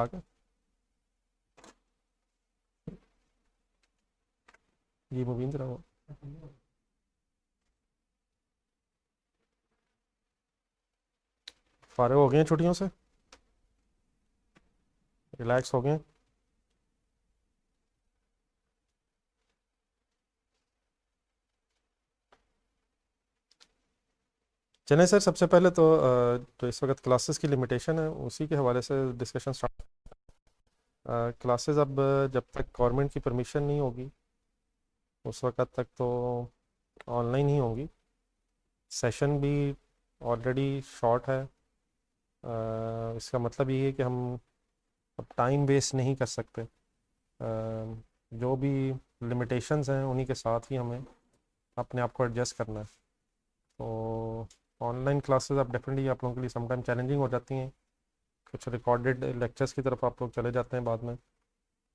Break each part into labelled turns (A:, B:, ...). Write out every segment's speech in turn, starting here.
A: आगे जी मुबीन जरा फारिग हो गए हैं छुट्टियों से, रिलैक्स हो गए हैं। चलें सर, सबसे पहले तो जो इस वक्त क्लासेस की लिमिटेशन है उसी के हवाले से डिस्कशन स्टार्ट। क्लासेस अब जब तक गवर्नमेंट की परमिशन नहीं होगी उस वक्त तक तो ऑनलाइन ही होंगी। सेशन भी ऑलरेडी शॉर्ट है। इसका मतलब ये है कि हम अब टाइम वेस्ट नहीं कर सकते। जो भी लिमिटेशंस हैं उन्हीं के साथ ही हमें अपने आप को एडजस्ट करना है। तो ऑनलाइन क्लासेस अब डेफिनेटली आप लोगों के लिए समटाइम चैलेंजिंग हो जाती हैं। कुछ रिकॉर्डेड लेक्चर्स की तरफ आप लोग चले जाते हैं बाद में।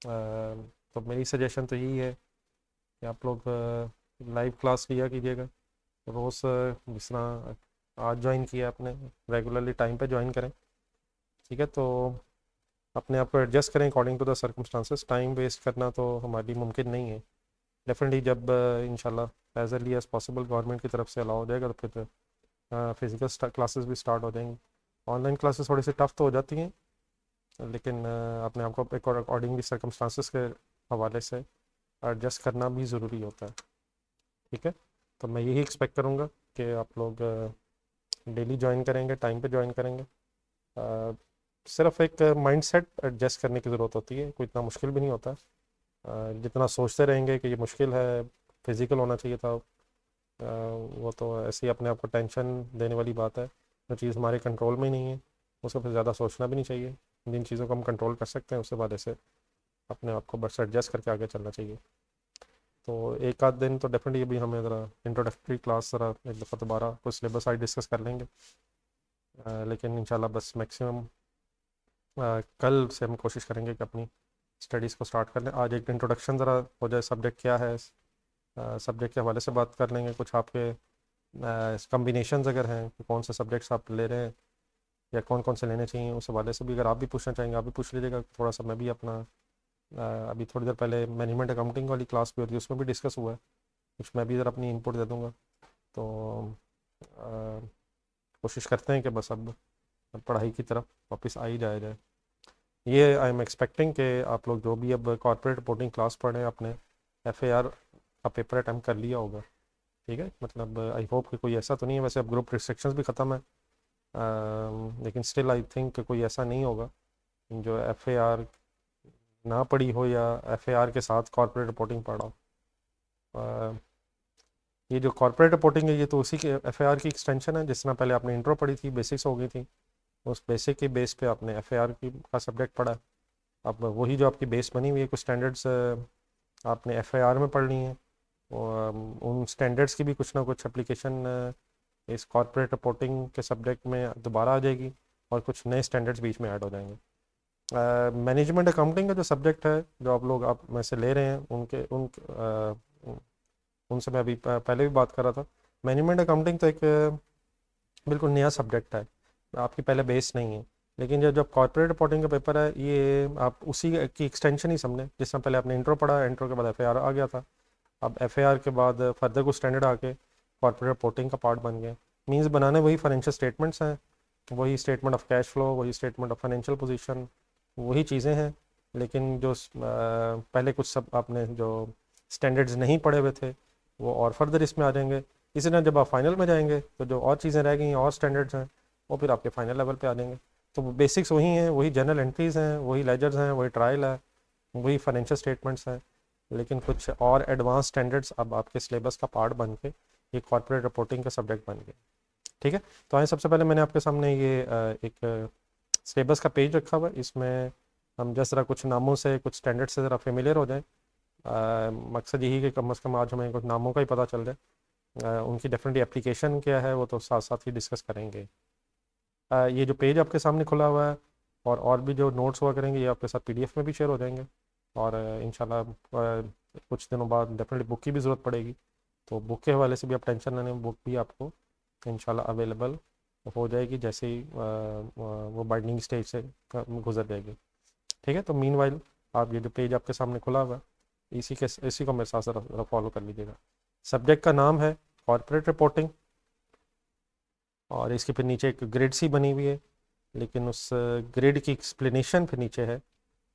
A: तो मेरी सजेशन तो यही है कि आप लोग लाइव क्लास लिया कीजिएगा रोज़। जिस तरह आज ज्वाइन किया आपने, रेगुलरली टाइम पे ज्वाइन करें। ठीक है, तो अपने आप को एडजस्ट करें according to the circumstances. Time waste करना तो हमारे लिए मुमकिन नहीं है। डेफिनेटली जब इंशाल्लाह as early as possible government की तरफ से अलाउ हो जाएगा तो फिर फिज़िकल क्लासेस भी स्टार्ट हो जाएंगी। ऑनलाइन क्लासेस थोड़ी सी टफ तो हो जाती हैं, लेकिन अपने आप को एक और अकॉर्डिंगली सर्कमस्टांसेस के हवाले से एडजस्ट करना भी ज़रूरी होता है। ठीक है, तो मैं यही एक्सपेक्ट करूँगा कि आप लोग डेली ज्वाइन करेंगे, टाइम पे ज्वाइन करेंगे। सिर्फ एक माइंडसेट एडजस्ट करने की ज़रूरत होती है, कोई इतना मुश्किल भी नहीं होता। जितना सोचते रहेंगे कि ये मुश्किल है, फिज़िकल होना चाहिए था, वो तो ऐसे ही अपने आप को टेंशन देने वाली बात है। जो चीज़ हमारे कंट्रोल में ही नहीं है उसको फिर ज़्यादा सोचना भी नहीं चाहिए। जिन चीज़ों को हम कंट्रोल कर सकते हैं उसके बाद ऐसे अपने आप को बस एडजस्ट करके आगे चलना चाहिए। तो एक आध दिन तो डेफिनेटली अभी हमें ज़रा इंट्रोडक्टरी क्लास ज़रा एक दफ़ा दोबारा कुछ सिलेबस आज डिस्कस कर लेंगे। लेकिन इंशाल्लाह बस मैक्सिमम कल से हम कोशिश करेंगे कि अपनी स्टडीज़ को स्टार्ट कर लें। आज एक इंट्रोडक्शन ज़रा हो जाए, सब्जेक्ट क्या है, सब्जेक्ट के हवाले से बात कर लेंगे। कुछ आपके कम्बिनेशंस अगर हैं कि कौन से सब्जेक्ट्स आप ले रहे हैं या कौन कौन से लेने चाहिए, उस हवाले से भी अगर आप भी पूछना चाहेंगे आप भी पूछ लीजिएगा। थोड़ा सा मैं भी अपना अभी थोड़ी देर पहले मैनेजमेंट अकाउंटिंग वाली क्लास भी होती है, उसमें भी डिस्कस हुआ है। कुछ मैं भी ज़रा अपनी इनपुट दे दूँगा। तो अ, कोशिश करते हैं कि बस अब पढ़ाई की तरफ वापस आ ही जाया जाए। ये आई एम एक्सपेक्टिंग कि आप लोग जो भी अब कॉर्पोरेट रिपोर्टिंग क्लास पढ़ रहे हैं आपने FAR का पेपर अटैम्प्ट कर लिया होगा। ठीक है, मतलब आई होप कि कोई ऐसा तो नहीं है। वैसे अब ग्रुप रिस्ट्रिक्शंस भी ख़त्म है, लेकिन स्टिल आई थिंक कि कोई ऐसा नहीं होगा जो FAR ना पढ़ी हो या FAR के साथ कॉर्पोरेट रिपोर्टिंग पढ़ा हो। अ, ये जो कॉर्पोरेट रिपोर्टिंग है ये तो उसी के FAR की एक्सटेंशन है। जिस तरह पहले आपने इंट्रो पढ़ी थी, बेसिक्स हो गई थी, उस बेसिक के बेस पे आपने FAR की का सब्जेक्ट पढ़ा है। अब वही जो आपकी बेस बनी हुई है, कुछ स्टैंडर्ड्स आपने FAR में पढ़नी है और उन स्टैंडर्ड्स की भी कुछ ना कुछ एप्लीकेशन इस कॉर्पोरेट रिपोर्टिंग के सब्जेक्ट में दोबारा आ जाएगी और कुछ नए स्टैंडर्ड्स बीच में ऐड हो जाएंगे। मैनेजमेंट अकाउंटिंग का जो सब्जेक्ट है जो आप में से ले रहे हैं उनसे मैं अभी पहले भी बात कर रहा था। मैनेजमेंट अकाउंटिंग तो एक बिल्कुल नया सब्जेक्ट है, आपकी पहले बेस नहीं है। लेकिन जो जब कॉर्पोरेट रिपोर्टिंग का पेपर है ये आप उसी की एक्सटेंशन ही समझें। जिस तरह पहले आपने इंट्रो पढ़ा, इंट्रो के बाद FAR आ गया था, अब FAR के बाद फर्दर कुछ स्टैंडर्ड आके कॉर्पोरेट रिपोर्टिंग का पार्ट बन गया। मीन्स बनाने वही फाइनेंशियल स्टेटमेंट्स हैं, वही स्टेटमेंट ऑफ कैश फ्लो, वही स्टेटमेंट ऑफ फाइनेंशियल पोजीशन, वही चीज़ें हैं। लेकिन जो पहले कुछ सब आपने जो स्टैंडर्ड्स नहीं पढ़े हुए थे वो और फर्दर इसमें आ जाएंगे। इसी तरह जब आप फाइनल में जाएंगे तो जो और चीज़ें रह गई हैं और स्टैंडर्ड्स हैं वो फिर आपके फाइनल लेवल पे आ जाएंगे। तो बेसिक्स वही हैं, वही जर्नल एंट्रीज़ हैं, वही लेजर्स हैं, वही ट्रायल है, वही फाइनेंशियल स्टेटमेंट्स हैं। लेकिन कुछ और एडवांस स्टैंडर्ड्स अब आपके सिलेबस का पार्ट बन के ये कॉर्पोरेट रिपोर्टिंग का सब्जेक्ट बन गए। ठीक है, तो आइए सबसे पहले मैंने आपके सामने ये एक सिलेबस का पेज रखा हुआ है। इसमें हम जिस तरह कुछ नामों से, कुछ स्टैंडर्ड से ज़रा फेमिलियर हो जाए। मकसद यही कि कम अज़ कम आज हमें कुछ नामों का ही पता चल जाए। उनकी डेफिनेटली एप्लीकेशन क्या है वो तो साथ साथ ही डिस्कस करेंगे। ये जो पेज आपके सामने खुला हुआ है और भी जो नोट्स हुआ करेंगे ये आपके साथ PDF में भी शेयर हो जाएंगे। और इंशाल्लाह कुछ दिनों बाद डेफिनेटली बुक की भी ज़रूरत पड़ेगी। तो बुक के हवाले से भी आप टेंशन ना लें, बुक भी आपको इंशाल्लाह अवेलेबल हो जाएगी जैसे ही वो बाइंडिंग स्टेज से गुजर जाएगी। ठीक है, तो मीनवाइल आप ये जो पेज आपके सामने खुला हुआ है, इसी को मेरे साथ ज़रा फॉलो कर लीजिएगा। सब्जेक्ट का नाम है कॉर्पोरेट रिपोर्टिंग, और इसके फिर नीचे एक ग्रिड सी बनी हुई है, लेकिन उस ग्रिड की एक्सप्लेनेशन फिर नीचे है,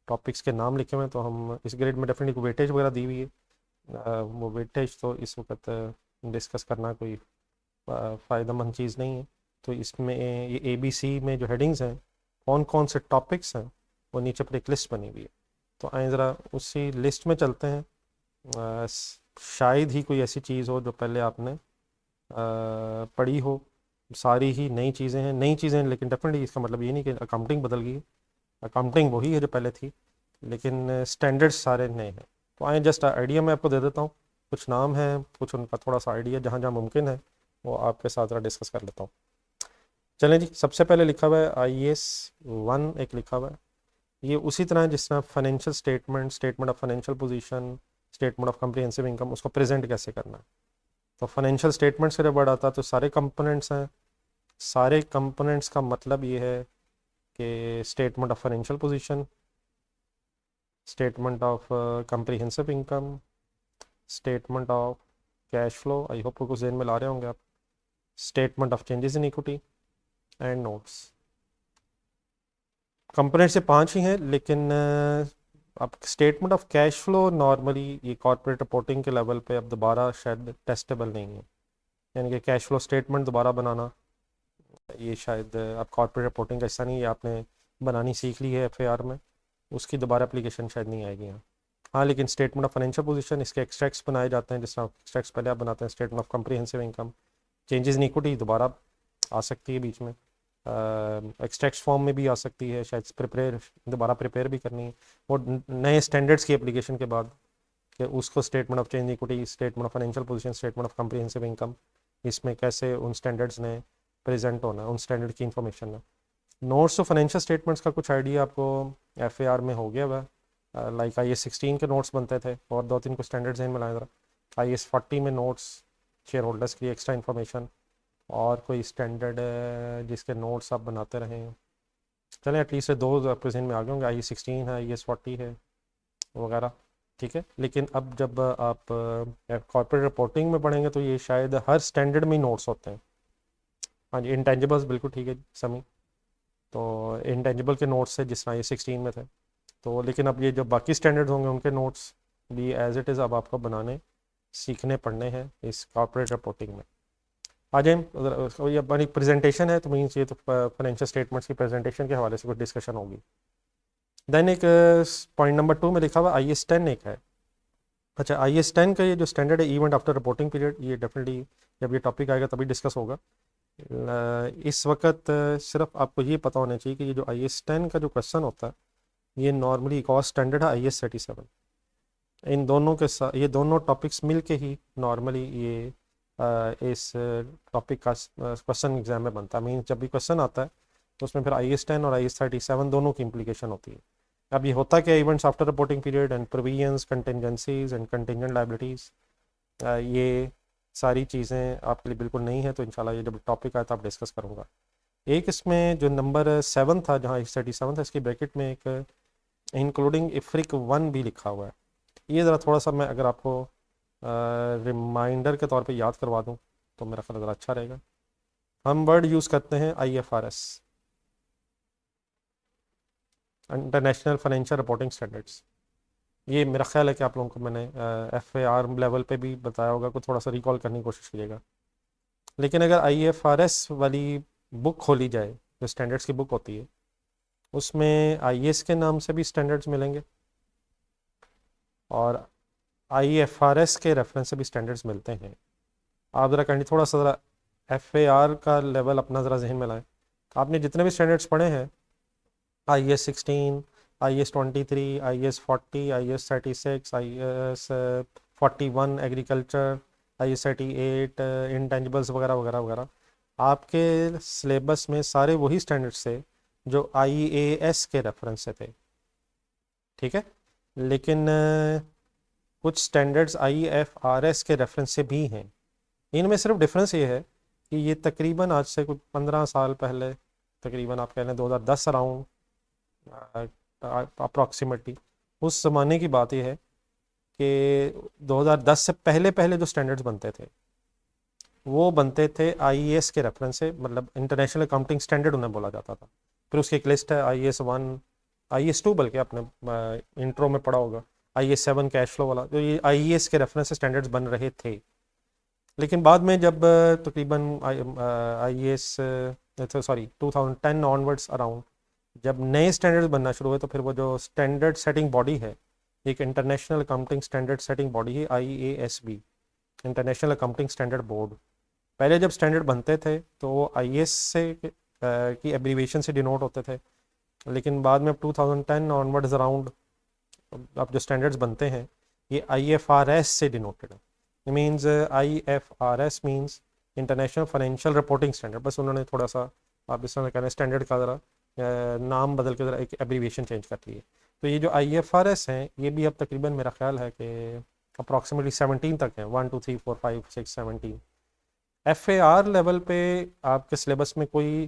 A: टॉपिक्स के नाम लिखे हुए हैं। तो हम इस ग्रिड में डेफिनेटली वेटेज वगैरह दी हुई है, वो वेटेज तो इस वक्त डिस्कस करना कोई फ़ायदेमंद चीज़ नहीं है। तो इसमें ये ABC में जो हेडिंग्स हैं, कौन कौन से टॉपिक्स हैं, वो नीचे पर एक लिस्ट बनी हुई है। तो आए ज़रा उसी लिस्ट में चलते हैं। शायद ही कोई ऐसी चीज़ हो जो पहले आपने पढ़ी हो, सारी ही नई चीज़ें हैं। नई चीज़ें लेकिन डेफिनेटली इसका मतलब ये नहीं कि अकाउंटिंग बदल गई है, अकाउंटिंग वही है जो पहले थी, लेकिन स्टैंडर्ड्स सारे नए हैं। तो आए जस्ट आइडिया मैं आपको दे देता हूँ, कुछ नाम है, कुछ उनका थोड़ा सा आइडिया जहाँ जहाँ मुमकिन है वो आपके साथ ज़रा डिस्कस कर लेता हूँ। चलें जी, सबसे पहले लिखा हुआ है IAS 1, एक लिखा हुआ है। ये उसी तरह जिस तरह financial statement, statement of financial position, statement of comprehensive income, उसको प्रेजेंट कैसे करना है। तो फाइनेंशियल स्टेटमेंट्स का जब वर्ड आता है तो सारे कंपोनेंट्स हैं। सारे कंपोनेंट्स का मतलब ये है कि statement of financial position, statement of comprehensive income, statement of cash flow, I hope कुछ देर में ला रहे होंगे आप, statement of changes in equity and notes. Component से 5 ही हैं, लेकिन अब statement of cash flow normally ये कॉर्पोरेट रिपोर्टिंग के लेवल पे अब दोबारा शायद टेस्टेबल नहीं है, यानी कि कैश फ्लो स्टेटमेंट दोबारा बनाना ये शायद अब कॉर्पोरेट रिपोर्टिंग का हिस्सा नहीं है, आपने बनानी सीख ली है FAR में, उसकी दोबारा एप्लीकेशन शायद नहीं आएगी यहाँ। हाँ, लेकिन स्टेटमेंट ऑफ फाइनेंशियल पोजीशन, इसके एक्सट्रैक्ट्स बनाए जाते हैं, जिस तरह एक्सट्रैक्ट्स पहले आप बनाते हैं statement of comprehensive income. Changes in equity दोबारा आ सकती है बीच में, एक्सट्रैक्ट्स फॉर्म में भी आ सकती है, शायद दोबारा प्रिपेयर भी करनी है और नए स्टैंडर्ड्स की एप्लीकेशन के बाद, कि उसको statement of change in equity, statement of financial position, statement of comprehensive income, इसमें कैसे उन स्टैंडर्ड्स ने प्रेजेंट होना है, उन स्टैंडर्ड की इंफॉर्मेशन है। नोट्स ऑफ फाइनेंशियल स्टेटमेंट्स का कुछ आइडिया आपको FAR में हो गया हुआ, लाइक IAS 16 के नोट्स बनते थे, और 2-3 को स्टैंडर्ड्स हैं मिलाए ज़रा। IAS 40 में नोट्स शेयर होल्डर्स की एक्स्ट्रा इन्फॉर्मेशन, और कोई स्टैंडर्ड जिसके नोट्स आप बनाते रहें। चलें एटलीस्ट 2 प्रेजेंट में आ गए होंगे, IAS 16 है, IAS 40 है वगैरह, ठीक है। लेकिन अब जब आप कॉर्पोरेट रिपोर्टिंग में पढ़ेंगे तो ये शायद हर स्टैंडर्ड में ही नोट्स होते हैं। हाँ जी, इंटेंजिबल्स बिल्कुल ठीक है समी, तो इंटेंजिबल के नोट्स है जिस तरह ये 16 में थे। तो लेकिन अब ये जो बाकी स्टैंडर्ड्स होंगे उनके नोट्स भी एज इट इज़ अब आपको बनाने सीखने पड़ने हैं इस कॉर्पोरेट रिपोर्टिंग में। आ जाए, ये हमारी प्रेजेंटेशन है तो मीन्स ये तो फाइनेंशियल स्टेटमेंट्स की प्रेजेंटेशन के हवाले से कुछ डिस्कशन होगी। देन एक पॉइंट नंबर 2 में लिखा हुआ IAS 10 एक है। अच्छा, IAS 10 का ये जो स्टैंडर्ड है, इवेंट आफ्टर रिपोर्टिंग पीरियड, ये डेफिनेटली जब ये टॉपिक आएगा तभी डिस्कस होगा। इस वक्त सिर्फ आपको ये पता होना चाहिए कि ये जो IAS 10 का जो क्वेश्चन होता है, ये नॉर्मली एक और स्टैंडर्ड है IAS 37। इन दोनों के साथ ये दोनों टॉपिक्स मिल के ही नॉर्मली ये इस टॉपिक का क्वेश्चन एग्जाम में बनता है। मीन जब भी क्वेश्चन आता है तो उसमें फिर IAS 10 और IAS 37 दोनों की इम्प्लीकेशन होती है। अब ये होता क्या, events after reporting period and provisions, contingencies and contingent liabilities, ये सारी चीज़ें आपके लिए बिल्कुल नहीं है। तो इंशाल्लाह ये जब टॉपिक आया तो आप डिस्कस करूँगा। एक इसमें जो नंबर 7 था, जहाँ IAS 37 था, इसकी ब्रैकेट में एक इंक्लूडिंग IFRIC 1 भी लिखा हुआ है। ये ज़रा थोड़ा सा मैं अगर आपको रिमाइंडर के तौर पे याद करवा दूँ तो मेरा ख्याल ज़रा अच्छा रहेगा। हम वर्ड यूज़ करते हैं IFRS, international financial reporting standards. ये मेरा ख्याल है कि आप लोगों को मैंने FAR लेवल पे भी बताया होगा, को थोड़ा सा रिकॉल करने की कोशिश कीजिएगा। लेकिन अगर IFRS वाली बुक खोली जाए, जो स्टैंडर्ड्स की बुक होती है, उसमें IAS के नाम से भी स्टैंडर्ड्स मिलेंगे और IFRS के रेफरेंस से भी स्टैंडर्ड्स मिलते हैं। आप ज़रा कहीं थोड़ा सा ज़रा FAR का लेवल अपना ज़रा जहन में लाएं। आपने जितने भी स्टैंडर्ड्स पढ़े हैं, IAS 16, IAS 23, IAS 40, IAS 36, IAS 41 agriculture, IAS 38 intangibles वगैरह वगैरह वगैरह, आपके सिलेबस में सारे वही स्टैंडर्ड्स थे जो IAS के रेफरेंस से थे, ठीक है। लेकिन कुछ स्टैंडर्ड्स IFRS के रेफरेंस से भी हैं। इनमें सिर्फ डिफरेंस ये है कि ये तकरीबन आज से कुछ 15 साल पहले, तकरीबन आप कह लें 2010 अराउंड, अप्रॉक्सीमेटली। उस ज़माने की बात यह है कि 2010 से पहले पहले जो स्टैंडर्ड्स बनते थे वो बनते थे आईएएस के रेफरेंस से, मतलब इंटरनेशनल अकाउंटिंग स्टैंडर्ड उन्हें बोला जाता था। फिर उसकी एक लिस्ट है, IAS 1, IAS 2, बल्कि आपने इंट्रो में पढ़ा होगा, IAS 7 कैश फ्लो वाला, जो ये आईएएस के रेफरेंस से स्टैंडर्ड्स बन रहे थे। लेकिन बाद में जब तकरीबन IAS 2010 ऑनवर्ड्स अराउंड जब नए स्टैंडर्ड्स बनना शुरू हुए, तो फिर वो जो स्टैंडर्ड सेटिंग बॉडी है, एक international accounting standard setting body है IASB, international accounting standard board. पहले जब स्टैंडर्ड बनते थे तो वो IAS से की एब्रीवेशन से डिनोट होते थे, लेकिन बाद में अब 2010 ऑनवर्ड्स अराउंड अब जो स्टैंडर्ड्स बनते हैं ये IFRS से डिनोटेड है। It means IFRS means international financial reporting standard. बस उन्होंने थोड़ा सा, आप इस तरह कह रहे हैं, स्टैंडर्ड का ज़रा नाम बदल के ज़रा एक एब्रीवेशन चेंज कर दी है। तो ये जो IFRS हैं ये भी अब तकरीबन मेरा ख्याल है कि अप्रॉक्सीमेटली 17 तक है, 1 2 3 4 5 6 17। FAR लेवल पे आपके सिलेबस में कोई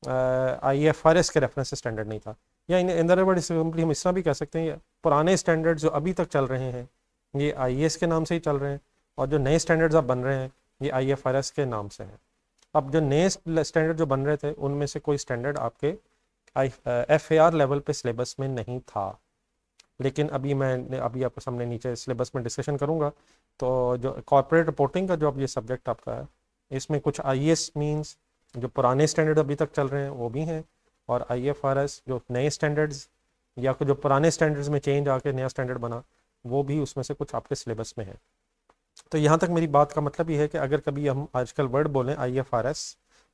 A: IFRS के रेफरेंस से स्टैंडर्ड नहीं था, या इन अदर वर्ड सिंपली हम इस तरह भी कह सकते हैं पुराने स्टैंडर्ड जो अभी तक चल रहे हैं ये IAS के नाम से ही चल रहे हैं, और जो नए स्टैंडर्ड्स अब बन रहे हैं ये IFRS के नाम से हैं। अब जो नए स्टैंडर्ड जो बन रहे थे उनमें से कोई स्टैंडर्ड आपके FAR लेवल पे सिलेबस में नहीं था। लेकिन अभी आपके सामने नीचे सिलेबस में डिस्कशन करूँगा, तो जो कॉर्पोरेट रिपोर्टिंग का जो अब ये सब्जेक्ट आपका है, इसमें कुछ IAS मीन्स जो पुराने स्टैंडर्ड अभी तक चल रहे हैं वो भी हैं, और IFRS जो नए स्टैंडर्ड्स या जो पुराने स्टैंडर्ड्स में चेंज आके नया स्टैंडर्ड बना वो भी उसमें से कुछ आपके सिलेबस में है। तो यहाँ तक मेरी बात का मतलब ये है कि अगर कभी हम आजकल वर्ड बोलें IFRS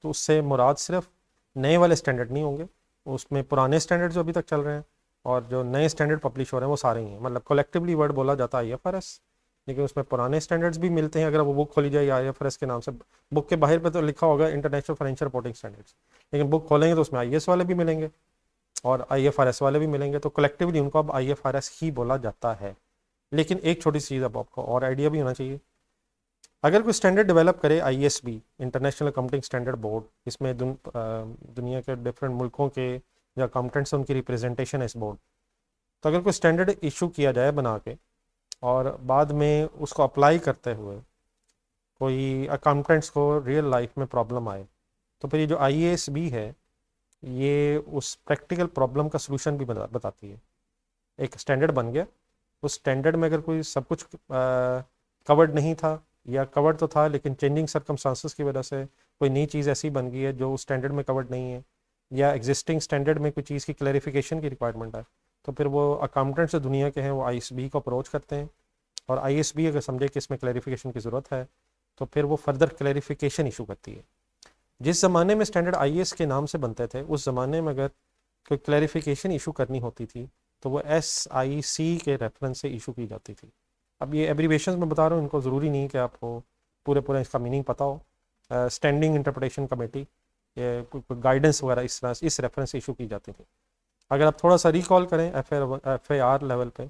A: तो उससे मुराद सिर्फ नए वाले स्टैंडर्ड नहीं होंगे, उसमें पुराने स्टैंडर्ड जो अभी तक चल रहे हैं और जो नए स्टैंडर्ड पब्लिश हो रहे हैं वो सारे ही हैं। मतलब कलेक्टिवली वर्ड बोला जाता है IFRS, लेकिन उसमें पुराने स्टैंडर्ड्स भी मिलते हैं। अगर वो बुक खोली जाए IFRS के नाम से, बुक के बाहर पे तो लिखा होगा इंटरनेशनल फाइनेंशियल रिपोर्टिंग स्टैंडर्ड्स, लेकिन बुक खोलेंगे तो उसमें IAS वाले भी मिलेंगे और IFRS वाले भी मिलेंगे, तो कलेक्टिवली उनको अब IFRS ही बोला जाता है। लेकिन एक छोटी सी चीज़ अब आपको और आइडिया भी होना चाहिए, अगर कोई स्टैंडर्ड डेवलप करे IASB, international accounting standard board, इसमें दुनिया के डिफरेंट मुल्कों के जो अकाउंटेंट्स हैं उनकी रिप्रेजेंटेशन है इस बोर्ड, तो अगर कोई स्टैंडर्ड इशू किया जाए बना के और बाद में उसको अप्लाई करते हुए कोई अकाउंटेंट्स को रियल लाइफ में प्रॉब्लम आए, तो फिर ये जो IASB है ये उस प्रैक्टिकल प्रॉब्लम का सोल्यूशन भी बताती है। एक स्टैंडर्ड बन गया, उस स्टैंडर्ड में अगर कोई सब कुछ कवर्ड नहीं था या कवर्ड तो था लेकिन चेंजिंग सर्कमस्टांसिस की वजह से कोई नई चीज़ ऐसी बन गई है जो उस स्टैंडर्ड में कवर्ड नहीं है, या एग्जिस्टिंग स्टैंडर्ड में कोई चीज़ की क्लैरिफिकेशन की रिक्वायरमेंट है, तो फिर वो अकाउंटेंट्स जो दुनिया के हैं वो IASB को अप्रोच करते हैं, और IASB अगर समझे कि इसमें क्लैरिफिकेशन की ज़रूरत है तो फिर वो फर्दर क्लैरिफिकेशन इशू करती है। जिस ज़माने में स्टैंडर्ड IAS के नाम से बनते थे उस ज़माने में अगर कोई क्लैरिफिकेशन इशू करनी होती थी तो वो SIC के रेफरेंस से इशू की जाती थी। अब ये एब्रीवेशन में बता रहा हूँ, इनको ज़रूरी नहीं कि आपको पूरे इसका मीनिंग पता हो। स्टैंडिंग इंटरप्रिटेशन कमेटी गाइडेंस वगैरह इस तरह इस रेफरेंस से इशू की जाती थी। अगर आप थोड़ा सा रिकॉल करें FAR लेवल पे,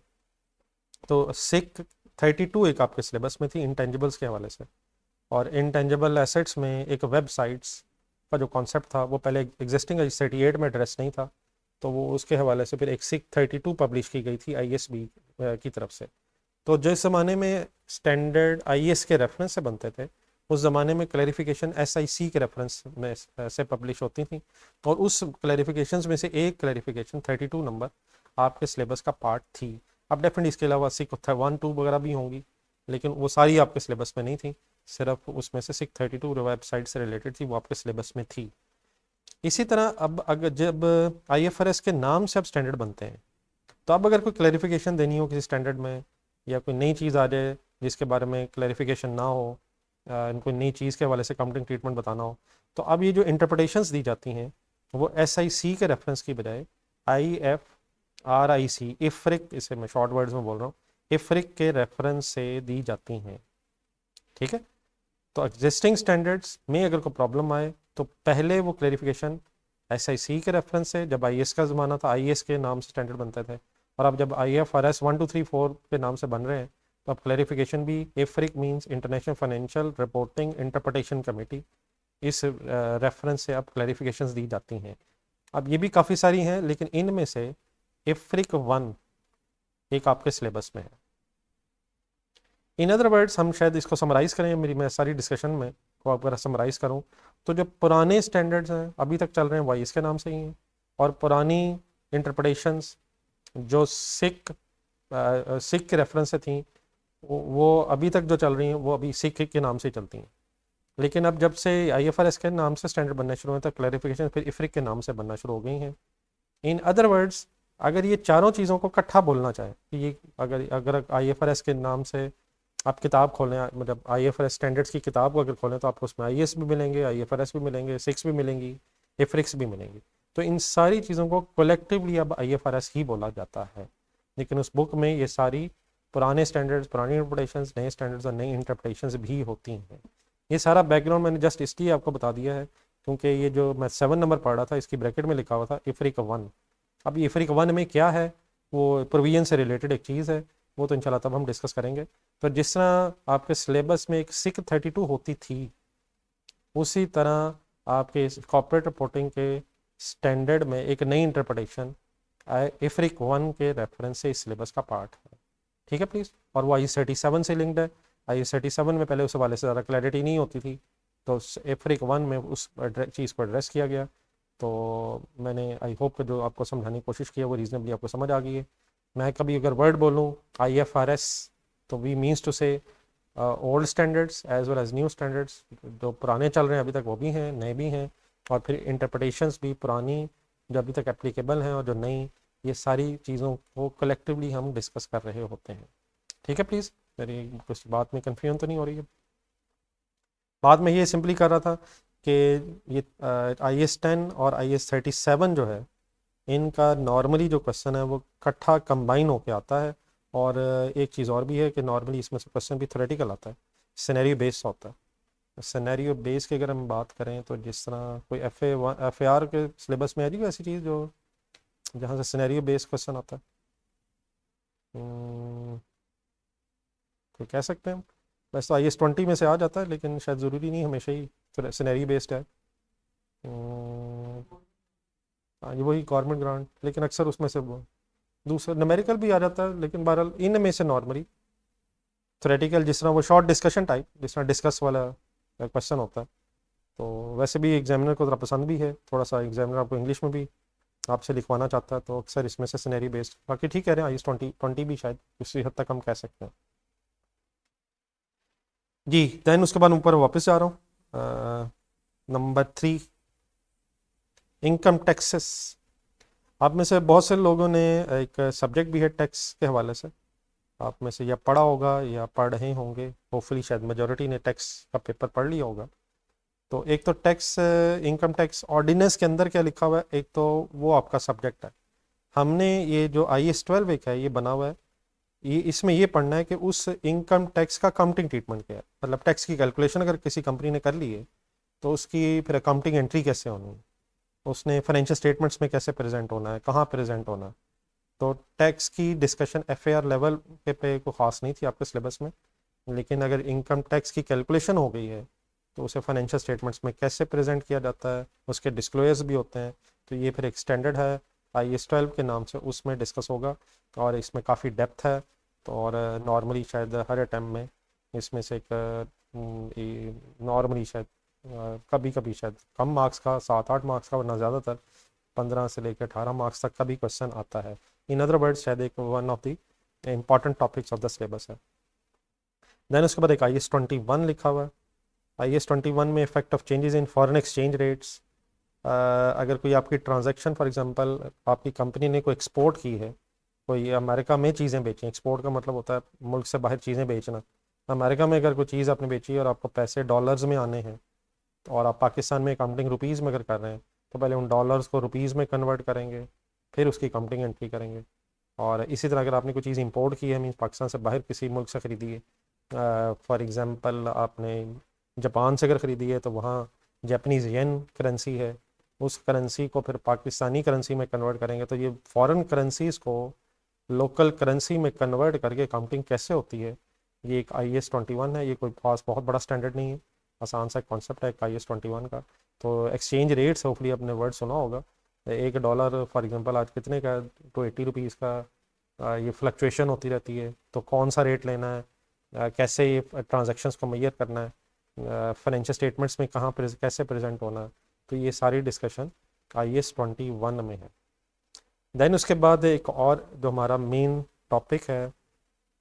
A: तो SIC 32 एक आपके सिलेबस में थी इंटेंजिबल्स के हवाले से, और इंटेंजिबल एसेट्स में एक वेबसाइट्स का जो कॉन्सेप्ट था वो पहले एग्जिस्टिंग 38 में एड्रेस नहीं था, तो वो उसके हवाले से फिर एक SIC 32 पब्लिश की गई थी IASB की तरफ से। तो जिस ज़माने में स्टैंडर्ड IAS के रेफरेंस से बनते थे उस ज़माने में क्लैरिफिकेशन SIC के रेफरेंस में से पब्लिश होती थी, और उस क्लैरिफिकेशंस में से एक क्लैरिफिकेशन 32 नंबर आपके सिलेबस का पार्ट थी। अब डेफिनेटली इसके अलावा SIC 1 2 वगैरह भी होंगी, लेकिन वो सारी आपके सिलेबस में नहीं थी, सिर्फ उसमें से SIC 32 वेबसाइट से रिलेटेड थी, वो आपके सिलेबस में थी। इसी तरह अब अगर जब IFRS के नाम से अब स्टैंडर्ड बनते हैं, तो अब अगर कोई क्लैरिफिकेशन देनी हो किसी स्टैंडर्ड में या कोई नई चीज़ आ जाए जिसके बारे में क्लैरिफिकेशन ना हो, कोई नई चीज़ के हवाले से काउंटिंग ट्रीटमेंट बताना हो, तो अब ये जो इंटरप्रटेशंस दी जाती हैं वो SIC के रेफरेंस की बजाय IFRIC, IFRIC, इसे मैं शॉर्ट वर्ड्स में बोल रहा हूँ, IFRIC के रेफरेंस से दी जाती हैं। ठीक है, तो एग्जिस्टिंग स्टैंडर्ड्स में अगर कोई प्रॉब्लम आए तो पहले वो क्लैरिफिकेशन SIC के रेफरेंस से, जब IAS का ज़माना था IAS के नाम से स्टैंडर्ड बनते थे, और अब जब IFRS 1 2 3 4 के नाम से बन रहे हैं तो अब क्लैरिफिकेशन भी IFRIC means international financial reporting interpretation committee, इस रेफरेंस से अब क्लैरिफिकेशंस दी जाती हैं। अब ये भी काफ़ी सारी हैं, लेकिन इनमें से IFRIC 1 एक आपके सिलेबस में है। इन अदर वर्ड्स, हम शायद इसको समराइज़ करें, मैं सारी डिस्कशन में को अगर समराइज़ करूं तो जो पुराने स्टैंडर्ड्स हैं अभी तक चल रहे हैं वही इसके नाम से ही हैं, और पुरानी इंटरप्रटेशंस जो सिख की रेफरेंस से थी वो अभी तक जो चल रही हैं वो अभी सिख के नाम से चलती हैं। लेकिन अब जब से IFRS के नाम से स्टैंडर्ड बनने शुरू हुए तो क्लैरिफिकेशन फिर IFRIC के नाम से बनना शुरू हो गई हैं। इन अदर वर्ड्स, अगर ये चारों चीज़ों को इकट्ठा बोलना चाहे कि ये अगर IFRS के नाम से आप किताब खोलें, मतलब IFRS स्टैंडर्ड्स की किताब को अगर खोलें तो आपको उसमें IAS भी मिलेंगे, IFRS भी मिलेंगे, सिक्स भी मिलेंगी, IFRICs भी मिलेंगी। तो इन सारी चीज़ों को कलेक्टिवली अब IFRS ही बोला जाता है। लेकिन उस बुक में ये सारी पुराने स्टैंडर्ड्स, पुरानी इंटरप्रिटेशंस, नए स्टैंडर्ड्स और नई इंटरप्रिटेशंस भी होती हैं। ये सारा बैकग्राउंड मैंने जस्ट इसलिए आपको बता दिया है क्योंकि ये जो मैं 7 नंबर पढ़ रहा था इसकी ब्रैकेट में लिखा हुआ था IFRIC 1। अब IFRIC 1 में क्या है, वो प्रोविजन से रिलेटेड एक चीज़ है, वो तो इंशाल्लाह तब हम डिस्कस करेंगे। तो जिस तरह आपके सिलेबस में एक सिक 32 होती थी, उसी तरह आपके कॉर्पोरेट रिपोर्टिंग के स्टैंडर्ड में एक नई इंटरप्रटेशन IFRIC 1 के रेफरेंस से इस सिलेबस का पार्ट है। ठीक है प्लीज़। और वो IAS 37 से लिंक्ड है। IAS 37 में पहले उस हवाले से ज़्यादा क्लैरिटी नहीं होती थी, तो IFRIC 1 में उस चीज़ को एड्रेस किया गया। तो मैंने आई होप जो आपको समझाने की कोशिश की है वो रीजनेबली आपको समझ आ गई है। मैं कभी अगर वर्ड बोलूँ IFRS तो we means to say old standards as well as new standards, जो पुराने चल रहे हैं अभी तक वो भी हैं, नए भी हैं, और फिर इंटरप्रटेशंस भी पुरानी जो अभी तक एप्लीकेबल हैं और जो नई, ये सारी चीज़ों को कलेक्टिवली हम डिस्कस कर रहे होते हैं। ठीक है प्लीज़, मेरी कुछ बात में कन्फ्यूजन तो नहीं हो रही है? बाद में ये सिंपली कर रहा था कि ये IAS 10 और IAS 37 जो है इनका नॉर्मली जो क्वेश्चन है वो इकट्ठा कंबाइन होके आता है। और एक चीज़ और भी है कि नॉर्मली इसमें से क्वेश्चन भी थ्योरेटिकल आता है, सिनेरियो बेस्ड होता है। सिनेरियो बेस की अगर हम बात करें तो जिस तरह कोई FAR के सिलेबस में है जी ऐसी चीज़ जो जहाँ से सिनेरियो बेस्ड क्वेश्चन आता है, कोई कह सकते हैं? वैसे तो IAS 20 में से आ जाता है लेकिन शायद ज़रूरी नहीं हमेशा ही सिनेरियो बेस्ड है। हाँ, ये वही गवर्नमेंट ग्रांट, लेकिन अक्सर उसमें से दूसरा न्यूमेरिकल भी आ जाता है, लेकिन बहरहाल इन में से नॉर्मली थ्योरेटिकल, जिस तरह वो शॉर्ट डिस्कशन टाइप, जिस तरह डिस्कस वाला क्वेश्चन होता है, तो वैसे भी एग्जामिनर को ज़रा पसंद भी है, थोड़ा सा एग्जामिनर आपको इंग्लिश में भी आपसे लिखवाना चाहता है, तो अक्सर इसमें से सिनेरियो बेस्ड, बाकी ठीक कह रहे हैं IAS 20 भी शायद उसी हद तक हम कह सकते हैं जी। दैन उसके बाद ऊपर वापस जा रहा हूँ, नंबर 3, इनकम टैक्सेस। आप में से बहुत से लोगों ने एक सब्जेक्ट भी है टैक्स के हवाले से, आप में से या पढ़ा होगा या पढ़ रहे होंगे, होपफुली शायद मेजॉरिटी ने टैक्स का पेपर पढ़ लिया होगा। तो एक तो टैक्स, इनकम टैक्स ऑर्डिनेंस के अंदर क्या लिखा हुआ है, एक तो वो आपका सब्जेक्ट है। हमने ये जो IAS 12 एक है ये बना हुआ है, ये इसमें ये पढ़ना है कि उस इनकम टैक्स का अकाउंटिंग ट्रीटमेंट क्या है, मतलब टैक्स की कैलकुलेशन अगर किसी कंपनी ने कर ली है तो उसकी फिर अकाउंटिंग एंट्री कैसे होनी है, उसने फाइनेंशियल स्टेटमेंट्स में कैसे प्रेजेंट होना है, कहाँ प्रेजेंट होना है। तो टैक्स की डिस्कशन FAR लेवल पे को ख़ास नहीं थी आपके सिलेबस में, लेकिन अगर इनकम टैक्स की कैलकुलेशन हो गई है तो उसे फाइनेंशियल स्टेटमेंट्स में कैसे प्रेजेंट किया जाता है, उसके डिस्क्लोजर्स भी होते हैं। तो ये फिर एक स्टैंडर्ड है IAS 12 के नाम से, उसमें डिस्कस होगा और इसमें काफ़ी डेप्थ है। तो और नॉर्मली शायद हर अटैम्प्ट में इसमें से एक नॉर्मली शायद कभी कभी शायद कम मार्क्स का, 7-8 मार्क्स का, वरना ज़्यादातर 15 से लेकर 18 मार्क्स तक का भी क्वेश्चन आता है। इन अदर वर्ड्स शायद एक one of the important topics of the syllabus है। देन उसके बाद एक IAS 21 लिखा हुआ है। IAS 21 में effect of changes in foreign exchange rates. अगर कोई आपकी ट्रांजैक्शन, फॉर एग्जांपल आपकी कंपनी ने कोई एक्सपोर्ट की है, कोई अमेरिका में चीज़ें बेची, एक्सपोर्ट का मतलब होता है मुल्क से बाहर चीज़ें बेचना। अमेरिका में अगर कोई चीज़ आपने बेची है और आपको पैसे डॉलर्स में आने हैं, तो और आप पाकिस्तान में अकाउंटिंग रुपीज़ में अगर कर रहे हैं तो पहले उन डॉलर्स को रुपीज़ में कन्वर्ट करेंगे, फिर उसकी अकाउंटिंग एंट्री करेंगे। और इसी तरह अगर आपने कोई चीज़ इंपोर्ट की है, मीन्स पाकिस्तान से बाहर किसी मुल्क से ख़रीदी है, फॉर एग्ज़ाम्पल आपने जापान से अगर ख़रीदी है तो वहाँ जापानीज़ येन करेंसी है, उस करेंसी को फिर पाकिस्तानी करेंसी में कन्वर्ट करेंगे। तो ये फॉरेन करेंसीज़ को लोकल करेंसी में कन्वर्ट करके अकाउंटिंग कैसे होती है, ये एक IAS 21 है। ये कोई खास बहुत बड़ा स्टैंडर्ड नहीं है, आसान सा कॉन्सेप्ट है एक IAS 21 का। तो एक्सचेंज रेट्स, होपफुली आपने वर्ड सुना होगा, $1 फॉर एग्जांपल आज कितने का, ₹280 का। ये फ्लक्चुएशन होती रहती है, तो कौन सा रेट लेना है, कैसे ये ट्रांजैक्शंस को मेजर करना है, फाइनेंशियल स्टेटमेंट्स में कहाँ कैसे प्रेजेंट होना है, तो ये सारी डिस्कशन IAS 21 में है। देन उसके बाद एक और जो हमारा मेन टॉपिक है,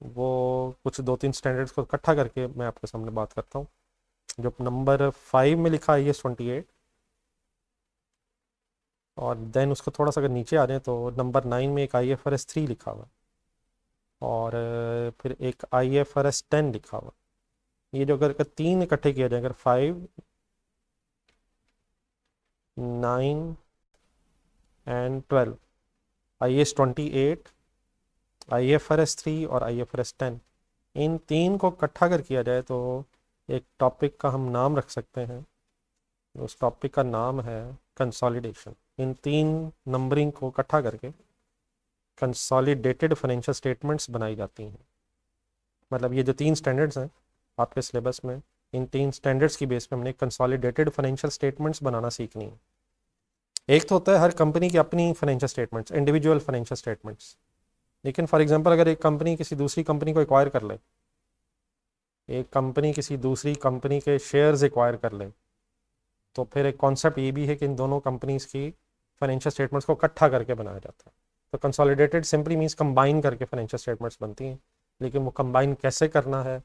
A: वो कुछ 2-3 स्टैंडर्ड्स को इकट्ठा करके मैं आपके सामने बात करता हूँ। जो नंबर 5 में लिखा IAS 28, और देन उसको थोड़ा सा अगर नीचे आ रहे हैं तो नंबर 9 में एक IFRS 3 लिखा हुआ, और फिर एक IFRS 10 लिखा हुआ। ये जो अगर 3 इकट्ठे किया जाए, अगर 5, 9 एंड 12, IAS 28, IFRS 3 और IFRS 10, इन 3 को इकट्ठा कर किया जाए तो एक टॉपिक का हम नाम रख सकते हैं। उस टॉपिक का नाम है कंसोलिडेशन। इन 3 नंबरिंग को इकट्ठा करके कंसोलिडेटेड फाइनेंशियल स्टेटमेंट्स बनाई जाती हैं। मतलब ये जो 3 स्टैंडर्ड्स हैं आपके सिलेबस में, इन 3 स्टैंडर्ड्स की बेस पे हमने कंसोलिडेटेड फाइनेंशियल स्टेटमेंट्स बनाना सीखनी है। एक तो होता है हर कंपनी की अपनी financial statements, individual financial statements. लेकिन फॉर एग्जांपल अगर एक कंपनी किसी दूसरी कंपनी को एक्वायर कर ले, एक कंपनी किसी दूसरी कंपनी के शेयर्स एक्वायर कर ले, तो फिर एक कॉन्सेप्ट ये भी है कि इन दोनों कंपनीज की फाइनेंशियल स्टेटमेंट्स को इकट्ठा करके बनाया जाता है। तो कंसोलिडेटेड सिंपली मीन्स कंबाइन करके फाइनेंशियल स्टेटमेंट्स बनती हैं, लेकिन वो कंबाइन कैसे करना है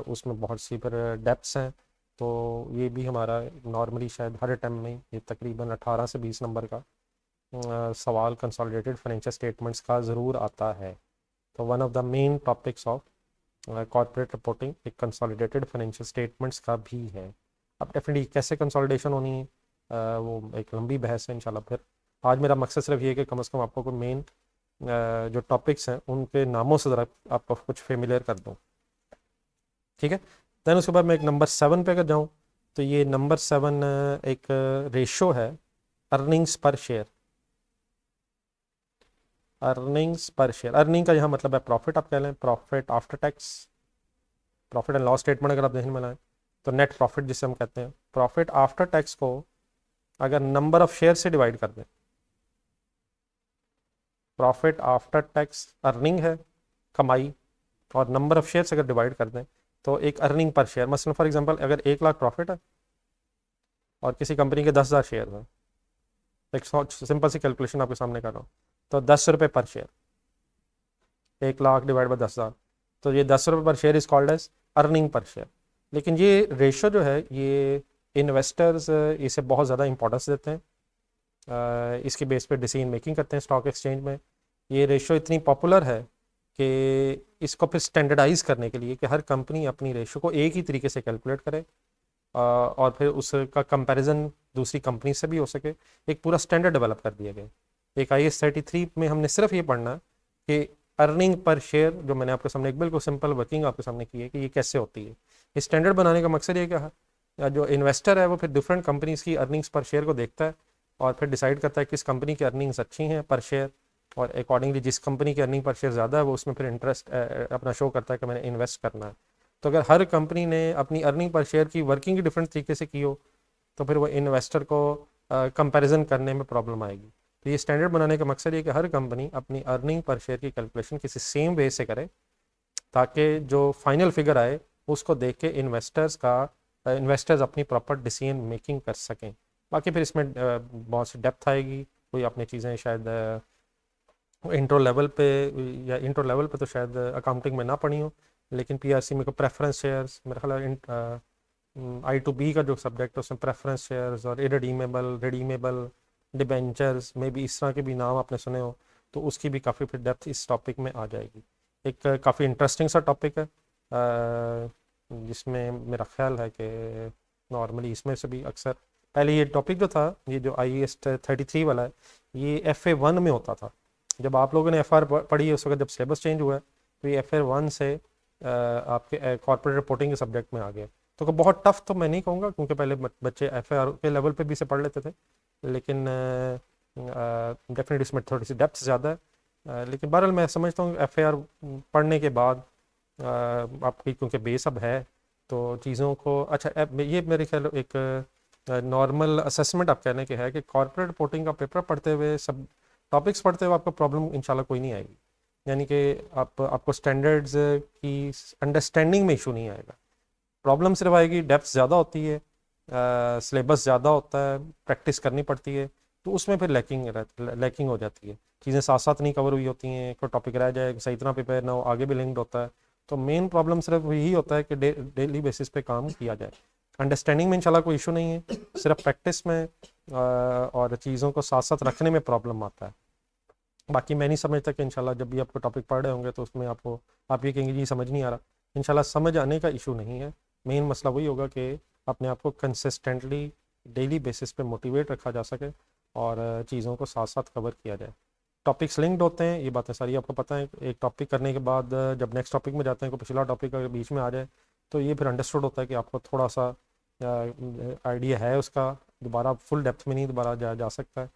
A: उसमें बहुत सी फिर डेप्थ्स हैं। तो ये भी हमारा नॉर्मली शायद हर अटैम्प्ट में ये तकरीबन 18 से 20 नंबर का सवाल कंसोलिडेटेड फाइनेंशियल स्टेटमेंट्स का ज़रूर आता है। तो one of the main topics of corporate reporting एक कंसोलिडेटेड फाइनेंशियल स्टेटमेंट्स का भी है। अब डेफिनेटली कैसे कंसोलिडेशन होनी है वो एक लंबी बहस है इंशाल्लाह। फिर आज मेरा मकसद सिर्फ ये है कि कम से कम आपको कोई मेन जो टॉपिक्स हैं उनके नामों से ज़रा आपको कुछ फेमिलियर कर दूँ, ठीक है। दैन उसके बाद मैं एक नंबर 7 पे अगर जाऊँ, तो ये नंबर 7 एक रेशो है अर्निंग्स पर शेयर। अर्निंग्स पर शेयर, अर्निंग का यहाँ मतलब है प्रॉफिट, आप कह लें profit after tax, profit and loss statement अगर आप देखने में लाएं तो नेट प्रॉफिट जिसे हम कहते हैं, प्रॉफिट आफ्टर टैक्स को अगर नंबर ऑफ शेयर से डिवाइड कर दें, प्रॉफिट आफ्टर टैक्स अर्निंग है, कमाई, और नंबर ऑफ शेयर से अगर डिवाइड कर दें तो एक अर्निंग पर शेयर। मसलन फॉर एग्जांपल अगर 1 लाख प्रॉफिट है और किसी कंपनी के 10,000 शेयर हैं, एक सिंपल सी कैलकुलेशन आपके सामने कर रहा हूँ, तो 10 रुपये पर शेयर, 1 लाख डिवाइड बाई 10,000, तो ये 10 रुपये पर share is called as earning per share. लेकिन ये रेशो जो है ये इन्वेस्टर्स इसे बहुत ज़्यादा इंपॉर्टेंस देते हैं, इसके बेस पे डिसीजन मेकिंग करते हैं स्टॉक एक्सचेंज में। ये रेशो इतनी पॉपुलर है कि इसको फिर स्टैंडर्डाइज करने के लिए कि हर कंपनी अपनी रेशो को एक ही तरीके से कैलकुलेट करे और फिर उसका कंपैरिजन दूसरी कंपनी से भी हो सके, एक पूरा स्टैंडर्ड डेवलप कर दिया गया। एक IAS 33 में हमने सिर्फ ये पढ़ना है कि अर्निंग पर शेयर, जो मैंने आपके सामने एक बिल्कुल सिंपल वर्किंग आपके सामने की है कि ये कैसे होती है। इस स्टैंडर्ड बनाने का मकसद ये क्या है, जो इन्वेस्टर है वो फिर डिफरेंट कंपनीज की अर्निंग्स पर शेयर को देखता है और फिर डिसाइड करता है किस कंपनी की अर्निंग्स अच्छी हैं पर शेयर, और अकॉर्डिंगली जिस कंपनी की अर्निंग पर शेयर ज़्यादा है वो उसमें फिर इंटरेस्ट अपना शो करता है कि मैंने इन्वेस्ट करना है। तो अगर हर कंपनी ने अपनी अर्निंग पर शेयर की वर्किंग डिफरेंट तरीके से की हो तो फिर वो इन्वेस्टर को कंपैरिजन करने में प्रॉब्लम आएगी। तो ये स्टैंडर्ड बनाने का मकसद ये कि हर कंपनी अपनी अर्निंग पर शेयर की कैलकुलेशन किसी सेम वे से करे, ताकि जो फाइनल फिगर आए उसको देख के इन्वेस्टर्स अपनी प्रॉपर डिसीजन मेकिंग कर सकें। बाकी फिर इसमें बहुत सी डेप्थ आएगी, कोई अपनी चीज़ें शायद इंट्रो लेवल पे, या इंट्रो लेवल पे तो शायद अकाउंटिंग में ना पढ़ी हो, लेकिन PRC में को प्रेफरेंस शेयर्स मेरा ख्याल I2B का जो सब्जेक्ट है उसमें प्रेफरेंस शेयर्स और इरडीमेबल, रिडीमेबल डिबेंचर्स में भी इस तरह के भी नाम आपने सुने हो, तो उसकी भी काफ़ी फिर डेप्थ इस टॉपिक में आ जाएगी। एक काफ़ी इंटरेस्टिंग सा टॉपिक है जिसमें मेरा ख्याल है कि नॉर्मली इसमें से भी अक्सर पहले ये टॉपिक जो था, ये जो IAS 33 वाला है, ये FA1 में होता था। जब आप लोगों ने FR पढ़ी है उस वक्त, जब सिलेबस चेंज हुआ है तो ये FA1 से आपके कॉर्पोरेट रिपोर्टिंग के सब्जेक्ट में आ गया। तो बहुत टफ तो मैं नहीं कहूँगा क्योंकि पहले बच्चे FAR के लेवल पे भी इसे पढ़ लेते थे, लेकिन डेफिनेटली इसमें थोड़ी सी डेप्थ ज़्यादा है। लेकिन बहरहाल मैं समझता हूँ FAR पढ़ने के बाद आपकी क्योंकि बेस अब है तो चीज़ों को अच्छा, ये मेरे ख्याल एक नॉर्मल असेसमेंट आप कहने के है कि कॉर्पोरेट रिपोर्टिंग का पेपर पढ़ते हुए सब टॉपिक्स पढ़ते हुए आपको प्रॉब्लम इंशाल्लाह कोई नहीं आएगी, यानी कि आपको स्टैंडर्ड्स की अंडरस्टैंडिंग में इशू नहीं आएगा। प्रॉब्लम सिर्फ आएगी डेप्थ ज़्यादा होती है, सिलेबस ज़्यादा होता है, प्रैक्टिस करनी पड़ती है, तो उसमें फिर लैकिंग हो जाती है, चीज़ें साथ साथ नहीं कवर हुई होती हैं, कोई टॉपिक रह जाए, सही तरह प्रिपेयर ना हो, आगे भी लिंक्ड होता है। तो मेन प्रॉब्लम सिर्फ यही होता है कि डेली बेसिस पे काम किया जाए। अंडरस्टैंडिंग में इंशाल्लाह कोई इशू नहीं है, सिर्फ प्रैक्टिस में और चीज़ों को साथ साथ रखने में प्रॉब्लम आता है। बाकी मैं नहीं समझता कि इंशाल्लाह जब भी आपको टॉपिक पढ़ रहे होंगे तो उसमें आप ये कहेंगे जी समझ नहीं आ रहा। इंशाल्लाह समझ आने का इशू नहीं है, मेन मसला वही होगा कि अपने आप को कंसिस्टेंटली डेली बेसिस पे मोटिवेट रखा जा सके और चीज़ों को साथ साथ कवर किया जाए। टॉपिक्स लिंक्ड होते हैं, ये बातें सारी आपको पता है। एक टॉपिक करने के बाद जब नेक्स्ट टॉपिक में जाते हैं, कोई पिछला टॉपिक अगर बीच में आ जाए तो ये फिर अंडरस्टूड होता है कि आपको थोड़ा सा आइडिया है उसका, दोबारा फुल डेप्थ में नहीं दोबारा जा सकता है।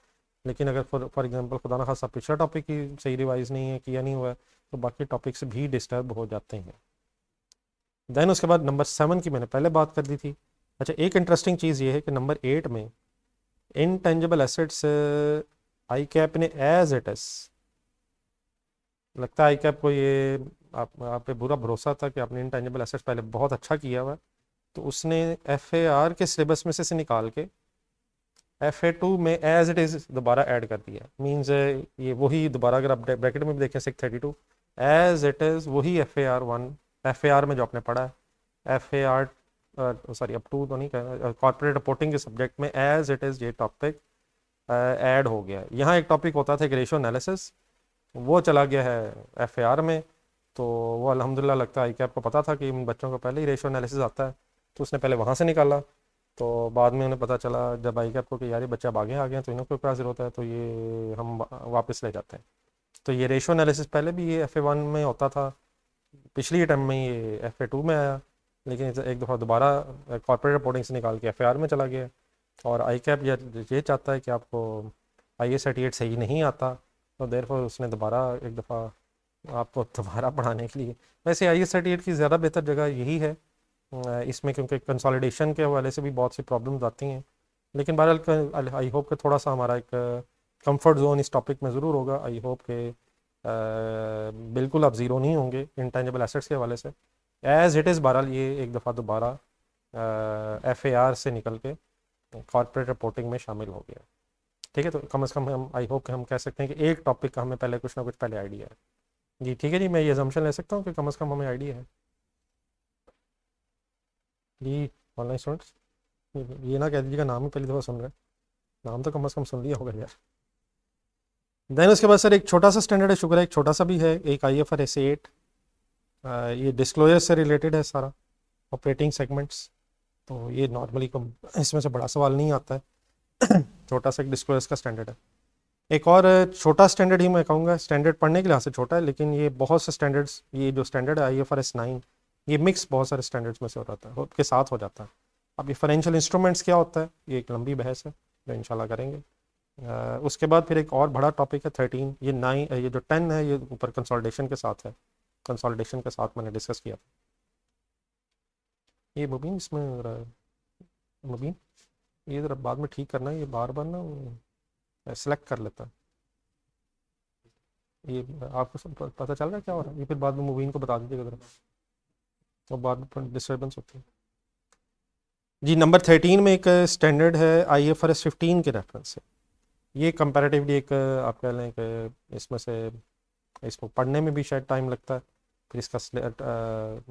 A: लेकिन अगर फॉर एग्जांपल खुदा ना खासा पिछला टॉपिक ही सही रिवाइज नहीं है, किया नहीं हुआ है, तो बाकी टॉपिक्स भी डिस्टर्ब हो जाते हैं। देन उसके बाद नंबर 7 की मैंने पहले बात कर दी थी। अच्छा, एक इंटरेस्टिंग चीज़ ये है कि नंबर 8 में इनटेंजिबल एसेट्स आई कैप ने एज इट इज, लगता है आई कैप को ये आप पे बुरा भरोसा था कि आपने इनटेंजिबल एसेट्स पहले बहुत अच्छा किया हुआ है, तो उसने FAR के सिलेबस में से निकाल के FA2 में एज इट इज़ दोबारा ऐड कर दिया। मीन्स ये वही दोबारा, अगर आप ब्रैकेट में भी देखें 632 एज इट इज़ वही FAR1, FAR में जो आपने पढ़ा है, FAR सॉरी अब टू तो नहीं कहना, कॉर्पोरेट रिपोर्टिंग के सब्जेक्ट में एज इट इज़ ये टॉपिक ऐड हो गया। यहाँ एक टॉपिक होता था एक रेशो एनालिसिस, वो चला गया है FAR में। तो वो अल्हम्दुलिल्लाह लगता है आई कैप को पता था कि इन बच्चों को पहले ही रेशो एनालिसिस आता है, तो उसने पहले वहाँ से निकाला। तो बाद में उन्हें पता चला जब आई कैप को कि यार ये बच्चा अब आगे आ गया तो इन्हों को क्या ज़रूरत है, तो ये हम वापस ले जाते हैं। तो ये रेशो एनालिसिस पहले भी ये FA1 में होता था, पिछली टाइम में ये FA2 में आया, लेकिन एक दफ़ा दोबारा कॉर्पोरेट रिपोर्टिंग से निकाल के FAR में चला गया। और आई कैप ये चाहता है कि आपको IS38 सही नहीं आता, तो देयरफॉर उसने दोबारा एक दफ़ा आपको दोबारा पढ़ाने के लिए, वैसे IS38 की ज़्यादा बेहतर जगह यही है इसमें, क्योंकि कंसोलिडेशन के हवाले से भी बहुत सी प्रॉब्लम्स आती हैं। लेकिन बहरहाल आई होप कि थोड़ा सा हमारा एक कंफर्ट जोन इस टॉपिक में ज़रूर होगा। आई होप कि बिल्कुल आप ज़ीरो नहीं होंगे इंटेंजिबल एसेट्स के हवाले से। एज़ इट इज़ बहरहाल ये एक दफ़ा दोबारा FAR से निकल के कॉर्पोरेट रिपोर्टिंग में शामिल हो गया। ठीक है, तो कम से कम हम आई होप कि हम कह सकते हैं कि एक टॉपिक का हमें पहले कुछ ना कुछ पहले आइडिया है। जी ठीक है जी, मैं ये अजम्पशन ले सकता हूँ कि कम से कम हमें आइडिया है जी। ऑनलाइन स्टूडेंट्स, ये ना कह दीजिएगा नाम ही पहली दफ़ा सुन रहे हैं, नाम तो कम से कम सुन लिया होगा यार। देन उसके बाद सर एक छोटा सा स्टैंडर्ड है, शुक्र है एक छोटा सा भी है, एक IFRS 8, ये डिस्क्लोजर से रिलेटेड है सारा, ऑपरेटिंग सेगमेंट्स। तो ये नॉर्मली कम इसमें से बड़ा सवाल नहीं आता है छोटा सा एक डिस्क्लोजर का स्टैंडर्ड है। एक और छोटा स्टैंडर्ड ही मैं कहूँगा, स्टैंडर्ड पढ़ने के लिहाज से छोटा है, लेकिन ये बहुत से स्टैंडर्ड्स, ये जो स्टैंडर्ड है IFRS 9, ये मिक्स बहुत सारे स्टैंडर्ड्स में से हो जाता है, के साथ हो जाता है। अब ये फाइनेंशियल इंस्ट्रूमेंट्स क्या होता है, ये एक लंबी बहस है जो इंशाल्लाह करेंगे। उसके बाद फिर एक और बड़ा टॉपिक है 13, ये 9, ये जो 10 है ये ऊपर कंसोलिडेशन के साथ है, कंसोलिडेशन के साथ मैंने डिस्कस किया था। ये मुबीन, इसमें मुबीन ये ज़रा बाद में ठीक करना है, ये बार बार ना सेलेक्ट कर लेता है। ये आपको सब पता चल रहा है क्या हो रहा है, ये फिर बाद में मुबीन को बता दीजिएगा ज़रा, तो बाद में डिस्टर्बेंस होती है जी। नंबर 13 में एक स्टैंडर्ड है IFRS 15 के रेफरेंस से। ये कंपैरेटिवली एक आप कह लें कि इसमें से इसको पढ़ने में भी शायद टाइम लगता है, फिर इसका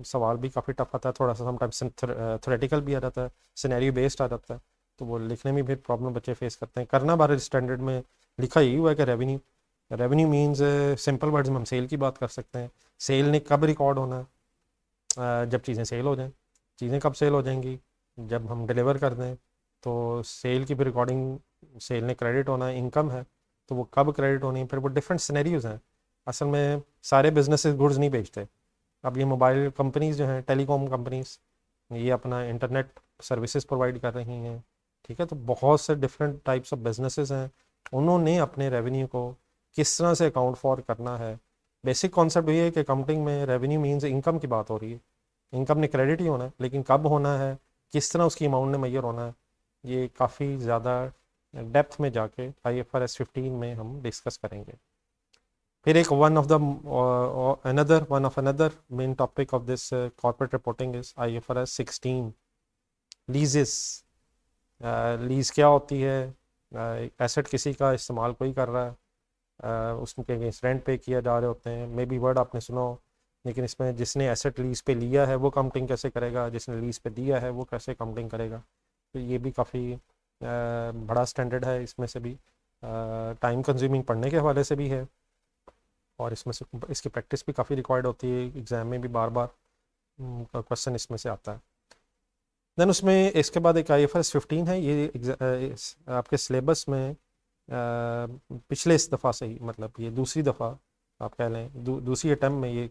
A: सवाल भी काफ़ी टफ आता है, थोड़ा सा समटाइम्स थ्योरेटिकल भी आ जाता है, सिनेरियो बेस्ड आ जाता है, तो वो लिखने में भी प्रॉब्लम बच्चे फेस करते हैं। करना बार स्टैंडर्ड में लिखा यही हुआ है कि रेवेन्यू मीन्स सिंपल वर्ड्स में हम सेल की बात कर सकते हैं। सेल ने कब रिकॉर्ड होना है, जब चीज़ें सेल हो जाएं। चीज़ें कब सेल हो जाएंगी, जब हम डिलीवर कर दें। तो सेल की भी रिकॉर्डिंग, सेल ने क्रेडिट होना है, इनकम है, तो वो कब क्रेडिट होनी है, फिर वो डिफरेंट सिनेरियोज हैं। असल में सारे बिजनेसेस गुड्स नहीं बेचते। अब ये मोबाइल कंपनीज जो हैं, टेलीकॉम कंपनीज, ये अपना इंटरनेट सर्विसेज प्रोवाइड कर रही हैं, ठीक है। तो बहुत से डिफरेंट टाइप्स ऑफ बिजनेसेस हैं, उन्होंने अपने रेवेन्यू को किस तरह से अकाउंट फॉर करना है। बेसिक कॉन्सेप्ट ये है कि अकाउंटिंग में रेवेन्यू मीन्स इनकम की बात हो रही है, इनकम ने क्रेडिट ही होना है, लेकिन कब होना है, किस तरह उसकी अमाउंट ने मैयर होना है, ये काफ़ी ज़्यादा डेप्थ में जाके IFRS 15 में हम डिस्कस करेंगे। फिर एक one of another main topic of this corporate reporting is IFRS 16 लीजेस। Lease क्या होती है? एसेट किसी का इस्तेमाल कोई कर रहा है, उसके अगेंस्ट रेंट पे किया जा रहे होते हैं, मे बी वर्ड आपने सुना हो, लेकिन इसमें जिसने एसेट लीज पे लिया है वो काउंटिंग कैसे करेगा, जिसने लीज पे दिया है वो कैसे काउंटिंग करेगा। तो ये भी काफ़ी बड़ा स्टैंडर्ड है, इसमें से भी टाइम कंज्यूमिंग पढ़ने के हवाले से भी है, और इसमें से इसकी प्रैक्टिस भी काफ़ी रिक्वायर्ड होती है, एग्ज़ाम में भी बार बार क्वेश्चन इसमें से आता है। देन उसमें इसके बाद एक IFRS 15 है, ये आपके सिलेबस में पिछले इस दफ़ा से ही, मतलब ये दूसरी दफ़ा आप कह लें, दूसरी अटैम्प्ट में ये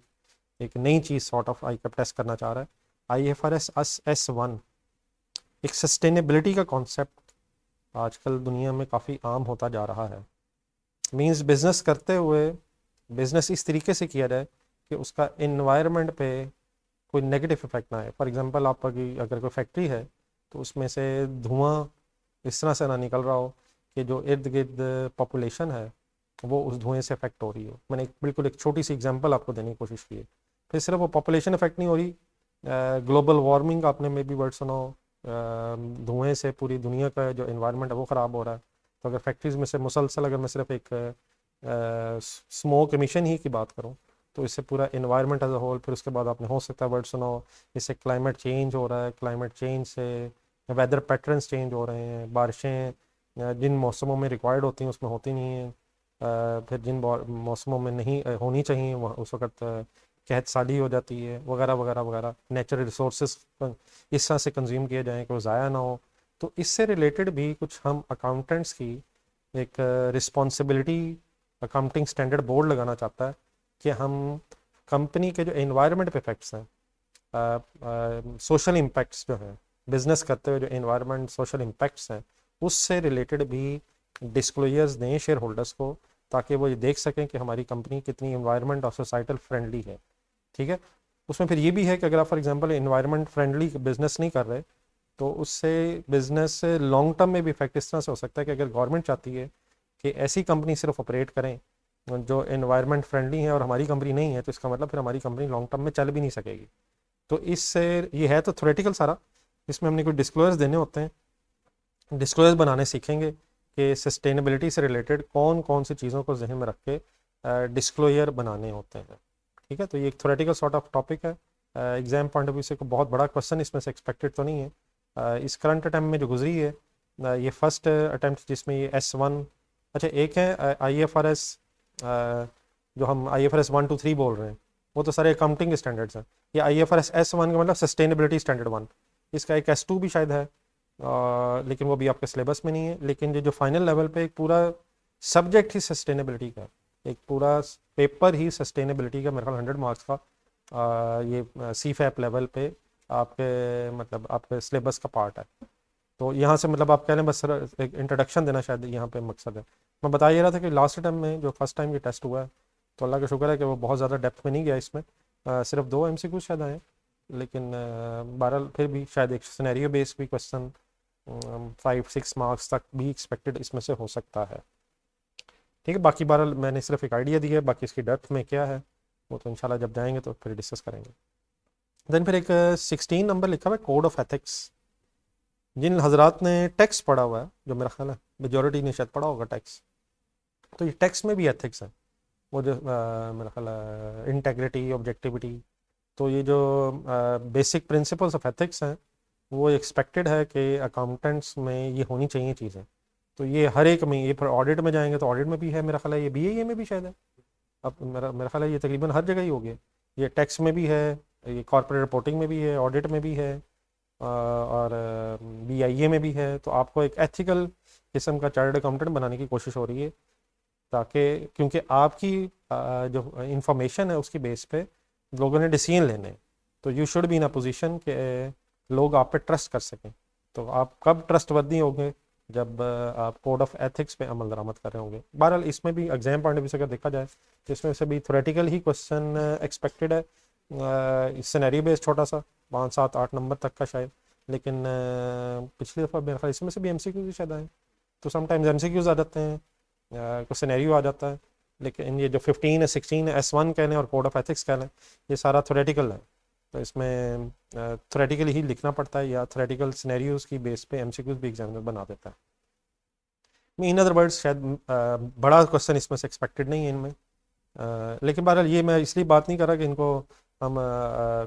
A: एक नई चीज़ सॉर्ट ऑफ ICAP टेस्ट करना चाह रहा है। IFRS S1 एक सस्टेनेबिलिटी का कॉन्सेप्ट आजकल दुनिया में काफ़ी आम होता जा रहा है। मींस बिजनेस करते हुए बिजनेस इस तरीके से किया जाए कि उसका इन्वायरमेंट पे कोई नेगेटिव इफेक्ट ना आए। फॉर एग्जांपल आप अगर कोई फैक्ट्री है तो उसमें से धुआं इस तरह से ना निकल रहा हो कि जो इर्द गिर्द पॉपुलेशन है वो उस धुएं से इफेक्ट हो रही हो। मैंने बिल्कुल एक छोटी सी एग्जांपल आपको देने की कोशिश की है। फिर सिर्फ वो पॉपुलेशन इफेक्ट नहीं हो रही, ग्लोबल वार्मिंग आपने मे बी वर्ड सुना हो, धुएं से पूरी दुनिया का जो इन्वायरमेंट है वो ख़राब हो रहा है। तो अगर फैक्ट्रीज में से मुसलसल अगर मैं सिर्फ एक स्मोक एमिशन ही की बात करूँ तो इससे पूरा इन्वायरमेंट एज अ होल, फिर उसके बाद आपने हो सकता है वर्ड सुना हो, इससे क्लाइमेट चेंज हो रहा है, क्लाइमेट चेंज से वेदर पैटर्न्स चेंज हो रहे हैं, बारिशें जिन मौसमों में रिक्वायर्ड होती हैं उसमें होती नहीं हैं, फिर जिन मौसमों में नहीं होनी चाहिए उस वक्त कहत साली हो जाती है, वगैरह वगैरह वगैरह। नेचुरल रिसोर्सेज इस तरह से कंज्यूम किए जाएँ कि वो ज़ाया ना हो। तो इससे रिलेटेड भी कुछ हम अकाउंटेंट्स की एक रिस्पॉन्सिबिलिटी अकाउंटिंग स्टैंडर्ड बोर्ड लगाना चाहता है कि हम कंपनी के जो एनवायरनमेंट पे इफेक्ट्स हैं, सोशल इम्पैक्ट्स जो हैं, बिजनेस करते हुए जो एनवायरनमेंट सोशल इम्पैक्ट्स हैं, उससे रिलेटेड भी डिस्क्लोजर्स दें शेयर होल्डर्स को, ताकि वो ये देख सकें कि हमारी कंपनी कितनी एनवायरनमेंट और सोसाइटल फ्रेंडली है। ठीक है, उसमें फिर ये भी है कि अगर आप for example environment friendly business नहीं कर रहे तो उससे बिजनेस से लॉन्ग टर्म में भी इफेक्ट इस तरह से हो सकता है कि अगर गवर्नमेंट चाहती है कि ऐसी कंपनी सिर्फ ऑपरेट करें जो एनवायरनमेंट फ्रेंडली है और हमारी कंपनी नहीं है, तो इसका मतलब फिर हमारी कंपनी लॉन्ग टर्म में चल भी नहीं सकेगी। तो इससे ये है तो थ्योरेटिकल सारा, इसमें हमने कोई डिस्क्लोजर्स देने होते हैं, डिस्क्लोजर्स बनाने सीखेंगे कि सस्टेनेबिलिटी से रिलेटेड कौन कौन सी चीज़ों को जहन में रख के डिस्क्लोजर बनाने होते हैं। ठीक है, तो ये एक थ्योरेटिकल सॉर्ट ऑफ टॉपिक है, एग्जाम पॉइंट ऑफ व्यू से कोई बहुत बड़ा क्वेश्चन इसमें से एक्सपेक्टेड तो नहीं है। इस करंट अटैम्प्ट में जो गुजरी है, ये फर्स्ट अटैम्प्ट जिसमें ये S1, अच्छा एक है IFRS, जो हम IFRS 1 2 3 बोल रहे हैं वो तो सारे अकाउंटिंग स्टैंडर्ड्स हैं। ये IFRS S1 का मतलब सस्टेनेबिलिटी स्टैंडर्ड 1, इसका एक S2 भी शायद है, लेकिन वो भी आपके सिलेबस में नहीं है। लेकिन ये जो फाइनल लेवल पे एक पूरा सब्जेक्ट ही सस्टेनेबिलिटी का, एक पूरा पेपर ही सस्टेनेबिलिटी का, मेरे ख्याल 100 मार्क्स का, ये CFAP लेवल पे आपके मतलब आपके सिलेबस का पार्ट है। तो यहाँ से मतलब आप कह लें बस एक इंट्रोडक्शन देना शायद यहाँ पे मकसद है। मैं बता ये रहा था कि लास्ट टाइम में जो फर्स्ट टाइम ये टेस्ट हुआ है तो अल्लाह का शुक्र है कि वो बहुत ज़्यादा डेप्थ में नहीं गया इसमें, सिर्फ 2 MCQ शायद आए, लेकिन बहरहाल फिर भी शायद एक सिनेरियो बेस्ड भी क्वेश्चन 5-6 मार्क्स तक भी एक्सपेक्टेड इसमें से हो सकता है। ठीक है, बाकी बहरहाल मैंने सिर्फ एक आइडिया दिया है, बाकी इसकी डेप्थ में क्या है वो तो इंशाल्लाह जब जाएंगे तो फिर डिस्कस करेंगे। देन फिर एक 16 नंबर लिखा हुआ है कोड ऑफ एथिक्स। जिन हजरात ने टैक्स पढ़ा हुआ है, जो मेरा ख्याल है मेजोरिटी ने शायद पढ़ा होगा टैक्स, तो ये टैक्स में भी एथिक्स है, वो जो मेरा ख्याल है इंटेग्रिटी, ऑब्जेक्टिविटी, तो ये जो बेसिक प्रिंसिपल्स ऑफ एथिक्स हैं वो एक्सपेक्टेड है कि अकाउंटेंट्स में ये होनी चाहिए चीज़ें। तो ये हर एक में, ये फिर ऑडिट में जाएंगे तो ऑडिट में भी है, मेरा ख्याल है ये BAE में भी शायद है, अब मेरा ख्याल है ये तकरीबन हर जगह ही हो गया। ये टैक्स में भी है, ये कॉर्पोरेट रिपोर्टिंग में भी है, ऑडिट में भी है, और BIA में भी है। तो आपको एक एथिकल किस्म का चार्टर्ड अकाउंटेंट बनाने की कोशिश हो रही है, ताकि क्योंकि आपकी जो इंफॉर्मेशन है उसकी बेस पे लोगों ने डिसीजन लेने, तो you should be in a position कि लोग आप पे ट्रस्ट कर सकें। तो आप कब ट्रस्टवर्दी होंगे? जब आप कोड ऑफ एथिक्स पे अमल दरामद कर रहे होंगे। बहरहाल इसमें भी एग्जाम पॉइंट ऑफ व्यू से अगर देखा जाए तो इसमें से भी थ्योरेटिकल ही क्वेश्चन एक्सपेक्टेड है, सिनेरियो बेस्ड छोटा सा 5 7 8 नंबर तक का शायद, लेकिन पिछली दफ़ा मेरे ख्याल इसमें से भी MCQ भी शायद आए, तो समटाइम्स MCQs आ जाते हैं, कुछ सिनेरियो आ जाता है। लेकिन ये जो 15 है, 16 है, S1 कह लें और कोड ऑफ एथिक्स कह लें, ये सारा थ्योरेटिकल है, तो इसमें थ्योरेटिकली ही लिखना पड़ता है या थ्योरेटिकल सिनेरियोज की बेस पे MCQs भी एग्जामिनर बना देता है। इन अदर वर्ड्स शायद बड़ा क्वेश्चन इसमें से एक्सपेक्टेड नहीं है इनमें, लेकिन बहरहाल ये मैं इसलिए बात नहीं कर रहा कि इनको हम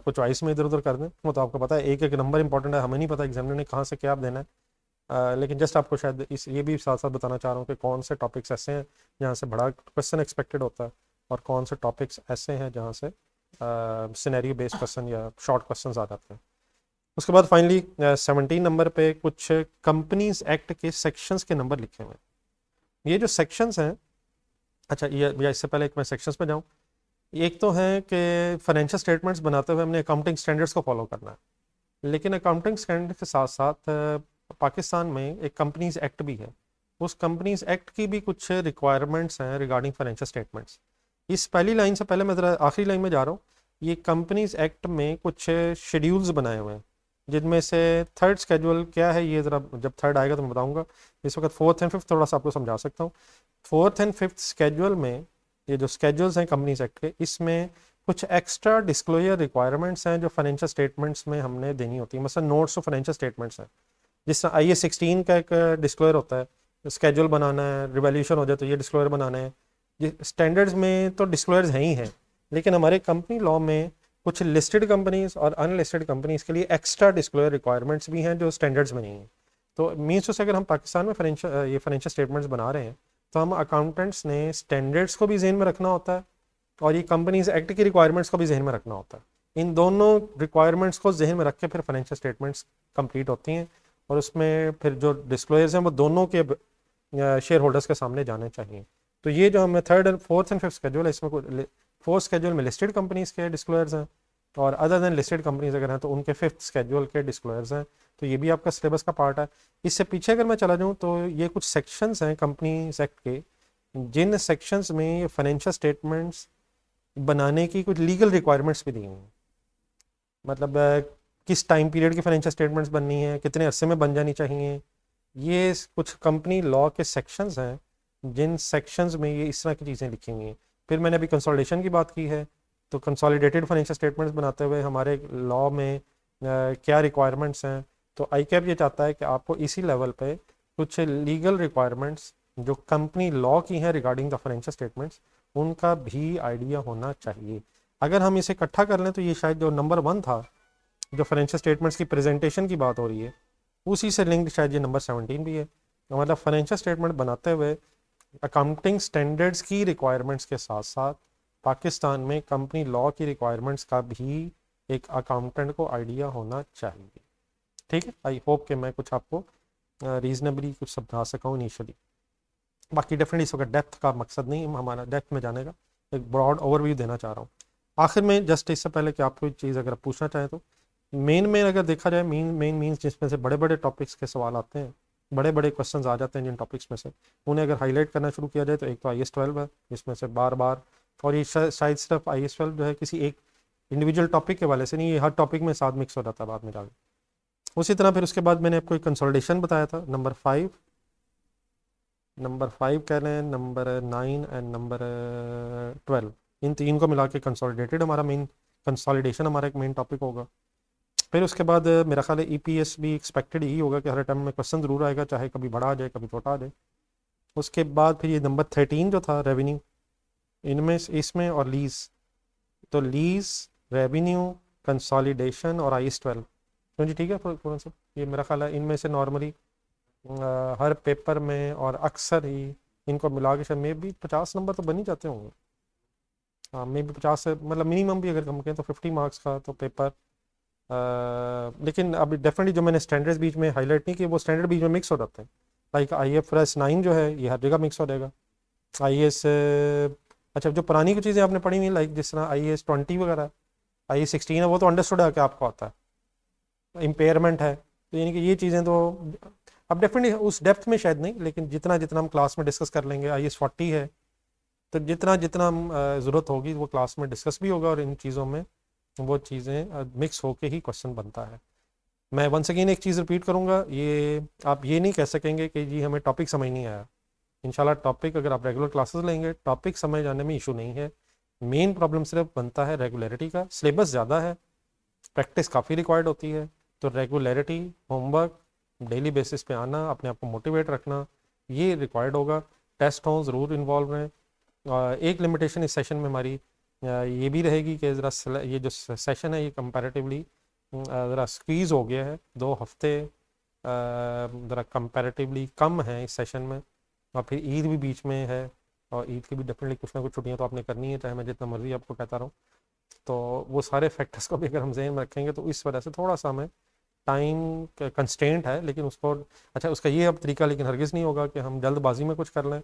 A: कुछ चॉइस में इधर उधर कर दें, वो तो आपको पता है एक एक नंबर इंपॉर्टेंट है, हमें नहीं पता एग्जामिनर ने कहाँ से क्या देना है। लेकिन जस्ट आपको शायद इस ये भी साथ साथ बताना चाह रहा हूँ कि कौन से टॉपिक्स ऐसे हैं जहाँ से बड़ा क्वेश्चन एक्सपेक्टेड होता है और कौन से टॉपिक्स ऐसे हैं जहाँ से सिनेरियो बेस्ड क्वेश्चन या शॉर्ट क्वेश्चन आ जाते हैं। उसके बाद फाइनली 17 नंबर पे कुछ कंपनीज एक्ट के सेक्शंस के नंबर लिखे हुए हैं। ये जो सेक्शंस हैं, अच्छा ये इससे पहले एक मैं सेक्शंस पे जाऊँ, एक तो है कि फाइनेंशियल स्टेटमेंट्स बनाते हुए हमने अकाउंटिंग स्टैंडर्ड्स को फॉलो करना है, लेकिन अकाउंटिंग स्टैंडर्ड के साथ साथ पाकिस्तान में एक कंपनीज एक्ट भी है। उस कंपनीज एक्ट की भी कुछ रिक्वायरमेंट्स हैं रिगार्डिंग फाइनेंशियल स्टेटमेंट्स। इस पहली लाइन से पहले मैं ज़रा आखिरी लाइन में जा रहा हूँ। ये कंपनीज एक्ट में कुछ शेड्यूल्स बनाए हुए हैं, जिनमें से थर्ड स्केड्यूल क्या है ये ज़रा जब थर्ड आएगा तो मैं बताऊँगा। इस वक्त फोर्थ एंड फिफ्थ थोड़ा सा आपको समझा सकता हूँ। फोर्थ एंड फिफ्थ स्केड्यूल में ये जो स्केड्यूल्स हैं कंपनीज एक्ट के, इसमें कुछ एक्स्ट्रा डिस्क्लोजर रिक्वायरमेंट्स हैं जो फाइनेंशियल स्टेटमेंट्स में हमने देनी होती है। मतलब नोट्स ऑफ फाइनेंशियल स्टेटमेंट्स हैं, जिस तरह IAS 16 का एक डिस्क्लोजर होता है, स्केड्यूल बनाना है, रिवैल्यूएशन हो जाए तो ये डिस्क्लोजर बनाना है। ये स्टैंडर्ड्स में तो डिस्क्लोजर्स हैं ही हैं, लेकिन हमारे कंपनी लॉ में कुछ लिस्टेड कंपनीज और अनलिस्टेड कंपनीज के लिए एक्स्ट्रा डिस्क्लोजर रिक्वायरमेंट्स भी हैं जो स्टैंडर्ड्स में नहीं हैं। तो मीन्स उससे अगर हम पाकिस्तान में फाइनेंशियल स्टेटमेंट्स बना रहे हैं तो हम अकाउंटेंट्स ने स्टैंडर्ड्स को भी जहन में रखना होता है और ये कंपनीज एक्ट की रिक्वायरमेंट्स को भी जहन में रखना होता है। इन दोनों रिक्वायरमेंट्स को जहन में रख के फिर फाइनेंशियल स्टेटमेंट्स कंप्लीट होती हैं और उसमें फिर जो डिस्क्लोजर्स हैं वो दोनों के शेयर होल्डर्स के सामने जाने चाहिए। तो ये जो हमें third and fourth and fifth schedule है, इसमें फोर्थ स्केड्यूल में लिस्टेड कंपनीज के डिस्क्लोजर्स हैं और अदर देन लिस्टेड कंपनीज अगर हैं तो उनके फिफ्थ स्केड्यूल के डिस्क्लोजर्स हैं। तो ये भी आपका सिलेबस का पार्ट है। इससे पीछे अगर मैं चला जाऊँ तो ये कुछ सेक्शंस हैं कंपनीज एक्ट के, जिन सेक्शंस में फाइनेंशियल स्टेटमेंट्स बनाने की कुछ लीगल रिक्वायरमेंट्स भी दी हुई हैं। मतलब किस टाइम पीरियड की फाइनेंशियल स्टेटमेंट्स बननी है, कितने अरसे में बन जानी चाहिए, ये कुछ कंपनी लॉ के सेक्शंस हैं जिन सेक्शंस में ये इस तरह की चीज़ें लिखी हुई हैं। फिर मैंने अभी कंसोलिडेशन की बात की है, तो कंसोलिडेटेड फाइनेंशियल स्टेटमेंट्स बनाते हुए हमारे लॉ में क्या रिक्वायरमेंट्स हैं। तो ICAP ये चाहता है कि आपको इसी लेवल पे कुछ लीगल रिक्वायरमेंट्स जो कंपनी लॉ की हैं रिगार्डिंग द फाइनेंशियल स्टेटमेंट्स, उनका भी आइडिया होना चाहिए। अगर हम इसे इकट्ठा कर लें तो ये शायद जो नंबर 1 था, जो फाइनेंशियल स्टेटमेंट्स की प्रेजेंटेशन की बात हो रही है, उसी से लिंक्ड शायद ये नंबर 17 भी है। तो मतलब फाइनेंशियल स्टेटमेंट बनाते हुए अकाउंटिंग स्टैंडर्ड्स की रिक्वायरमेंट्स के साथ साथ पाकिस्तान में कंपनी लॉ की रिक्वायरमेंट्स का भी एक अकाउंटेंट को आइडिया होना चाहिए। ठीक है, आई होप कि मैं कुछ आपको रीजनेबली कुछ समझा सका हूँ इनिशियली। बाकी डेफिनेटली इस वक्त डेप्थ का मकसद नहीं हमारा डेप्थ में जाने का, एक ब्रॉड ओवरव्यू देना चाह रहा हूँ। आखिर में जस्ट इससे पहले कि आप कोई चीज़ अगर पूछना चाहें तो मेन अगर देखा जाए मेन मीन्स जिसमें से बड़े बड़े टॉपिक्स के सवाल आते हैं, बड़े बड़े क्वेश्चंस आ जाते हैं जिन टॉपिक्स में से, उन्हें अगर हाईलाइट करना शुरू किया जाए तो एक तो IAS 12 है जिसमें से बार बार, और ये शायद सिर्फ IAS 12 जो है किसी एक इंडिविजुअल टॉपिक के वाले से नहीं, ये हर टॉपिक में साथ मिक्स हो जाता है बाद में जाकर। उसी तरह फिर उसके बाद मैंने आपको एक कंसोलिडेशन बताया था, नंबर 5 कह लें, नंबर 9 एंड नंबर 12, इन तीन को मिला के कंसोलिडेटेड हमारा मेन कंसोलिडेशन हमारा एक मेन टॉपिक होगा। फिर उसके बाद मेरा ख्याल है EPS भी एक्सपेक्टेड ही होगा कि हर टाइम में क्वेश्चन ज़रूर आएगा, चाहे कभी बड़ा आ जाए कभी छोटा आ जाए। उसके बाद फिर ये नंबर 13 जो था रेवेन्यू, इनमें इसमें और लीज, तो लीज, रेवेन्यू, कंसोलिडेशन और IAS 12, तो जी ठीक है पूरन साहब, ये मेरा ख्याल है इनमें से नॉर्मली हर पेपर में और अक्सर ही इनको मिला के शायद मे भी 50 नंबर तो बन ही जाते होंगे। हाँ, मे भी 50 से मतलब मिनिमम भी अगर हम कहें तो 50 मार्क्स का तो पेपर। लेकिन अभी डेफिनेटली जो मैंने स्टैंडर्ड्स बीच में हाईलाइट नहीं किए वो स्टैंडर्ड बीच में मिक्स हो जाते हैं। लाइक IFRS 9 जो है ये हर जगह मिक्स हो जाएगा। IAS अच्छा जो पुरानी कुछ चीज़ें आपने पढ़ी हुई लाइक जिस तरह IAS 20 वगैरह, IAS 16 है, वो तो अंडरस्टूड है कि आपको आता है। इम्पेयरमेंट है, तो यानी कि ये चीज़ें तो अब डेफिनेटली उस डेप्थ में शायद नहीं, लेकिन जितना जितना हम क्लास में डिस्कस कर लेंगे। IAS 40 है, तो जितना जितना हम ज़रूरत होगी वो क्लास में डिस्कस भी होगा और इन चीज़ों में वो चीज़ें मिक्स होके ही क्वेश्चन बनता है। मैं वंस अगेन एक चीज़ रिपीट करूँगा, ये आप ये नहीं कह सकेंगे कि जी हमें टॉपिक समझ नहीं आया। इंशाल्लाह टॉपिक अगर आप रेगुलर क्लासेस लेंगे, टॉपिक समझ आने में इशू नहीं है। मेन प्रॉब्लम सिर्फ बनता है रेगुलरिटी का। सिलेबस ज़्यादा है, प्रैक्टिस काफ़ी रिक्वायर्ड होती है, तो रेगुलरिटी, होमवर्क, डेली बेसिस पे आना, अपने आप को मोटिवेट रखना, ये रिक्वायर्ड होगा। टेस्ट हों ज़रूर इन्वॉल्व रहें। एक लिमिटेशन इस सेशन में हमारी ये भी रहेगी कि ज़रा ये जो सेशन है ये कंपैरेटिवली ज़रा स्क्वीज़ हो गया है। 2 हफ्ते ज़रा कंपैरेटिवली कम है इस सेशन में, और फिर ईद भी बीच में है, और ईद की भी डेफिनेटली कुछ ना कुछ छुट्टियाँ तो आपने करनी है, चाहे मैं जितना मर्जी आपको कहता रहूँ। तो वो सारे फैक्टर्स को भी अगर हम जहन में रखेंगे तो इस वजह से थोड़ा सा हमें टाइम कंस्ट्रेंट है। लेकिन उसको, अच्छा उसका ये अब तरीका लेकिन हरगिज़ नहीं होगा कि हम जल्दबाजी में कुछ कर लें।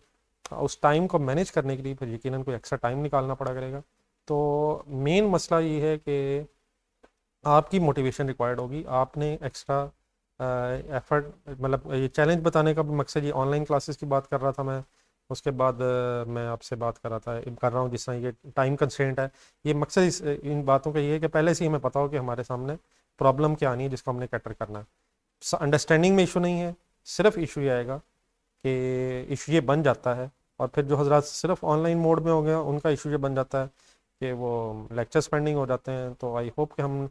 A: उस टाइम को मैनेज करने के लिए फिर यकीनन कोई एक्स्ट्रा टाइम निकालना पड़ा करेगा। तो मेन मसला ये है कि आपकी मोटिवेशन रिक्वायर्ड होगी। आपने एक्स्ट्रा एफर्ट, मतलब ये चैलेंज बताने का भी मकसद, ये ऑनलाइन क्लासेस की बात कर रहा था मैं, उसके बाद मैं आपसे बात कर रहा हूँ जिस तरह ये टाइम कंस्ट्रेंट है। ये मकसद इन बातों का ये है कि पहले से ही हमें पता हो कि हमारे सामने प्रॉब्लम क्या आनी है जिसको हमने कैटर करना है। अंडरस्टैंडिंग में इशू नहीं है, सिर्फ इशू ये आएगा कि इशू ये बन जाता है, और फिर जो हजरात सिर्फ ऑनलाइन मोड में हो गया उनका इशू ये बन जाता है कि वो लेक्चर पेंडिंग हो जाते हैं। तो आई होप कि हम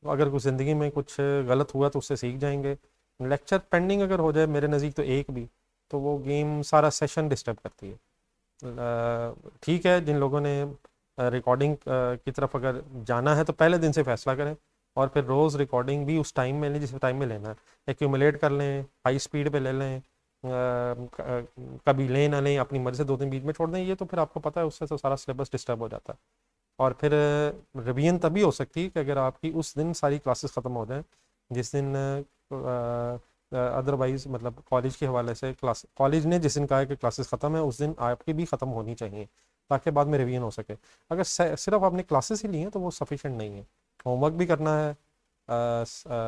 A: अगर कुछ ज़िंदगी में कुछ गलत हुआ तो उससे सीख जाएंगे। लेक्चर पेंडिंग अगर हो जाए मेरे नज़दीक तो एक भी, तो वो गेम सारा सेशन डिस्टर्ब करती है। ठीक है, जिन लोगों ने रिकॉर्डिंग की तरफ अगर जाना है तो पहले दिन से फैसला करें, और फिर रोज़ रिकॉर्डिंग भी उस टाइम में लें जिस टाइम में लेना है। एक्यूमुलेट कर लें, हाई स्पीड पे ले लें, कभी लें ना लें, अपनी मर्ज़ी से 2 दिन बीच में छोड़ दें, ये तो फिर आपको पता है उससे तो सारा सिलेबस डिस्टर्ब हो जाता है। और फिर रिवीजन तभी हो सकती है कि अगर आपकी उस दिन सारी क्लासेस ख़त्म हो जाएं जिस दिन अदरवाइज़, मतलब कॉलेज के हवाले से क्लास, कॉलेज ने जिस दिन कहा है कि क्लासेस ख़त्म है उस दिन आपकी भी ख़त्म होनी चाहिए ताकि बाद में रिवीजन हो सके। अगर सिर्फ आपने क्लासेस ही ली हैं तो वो सफिशेंट नहीं है। होमवर्क भी करना है,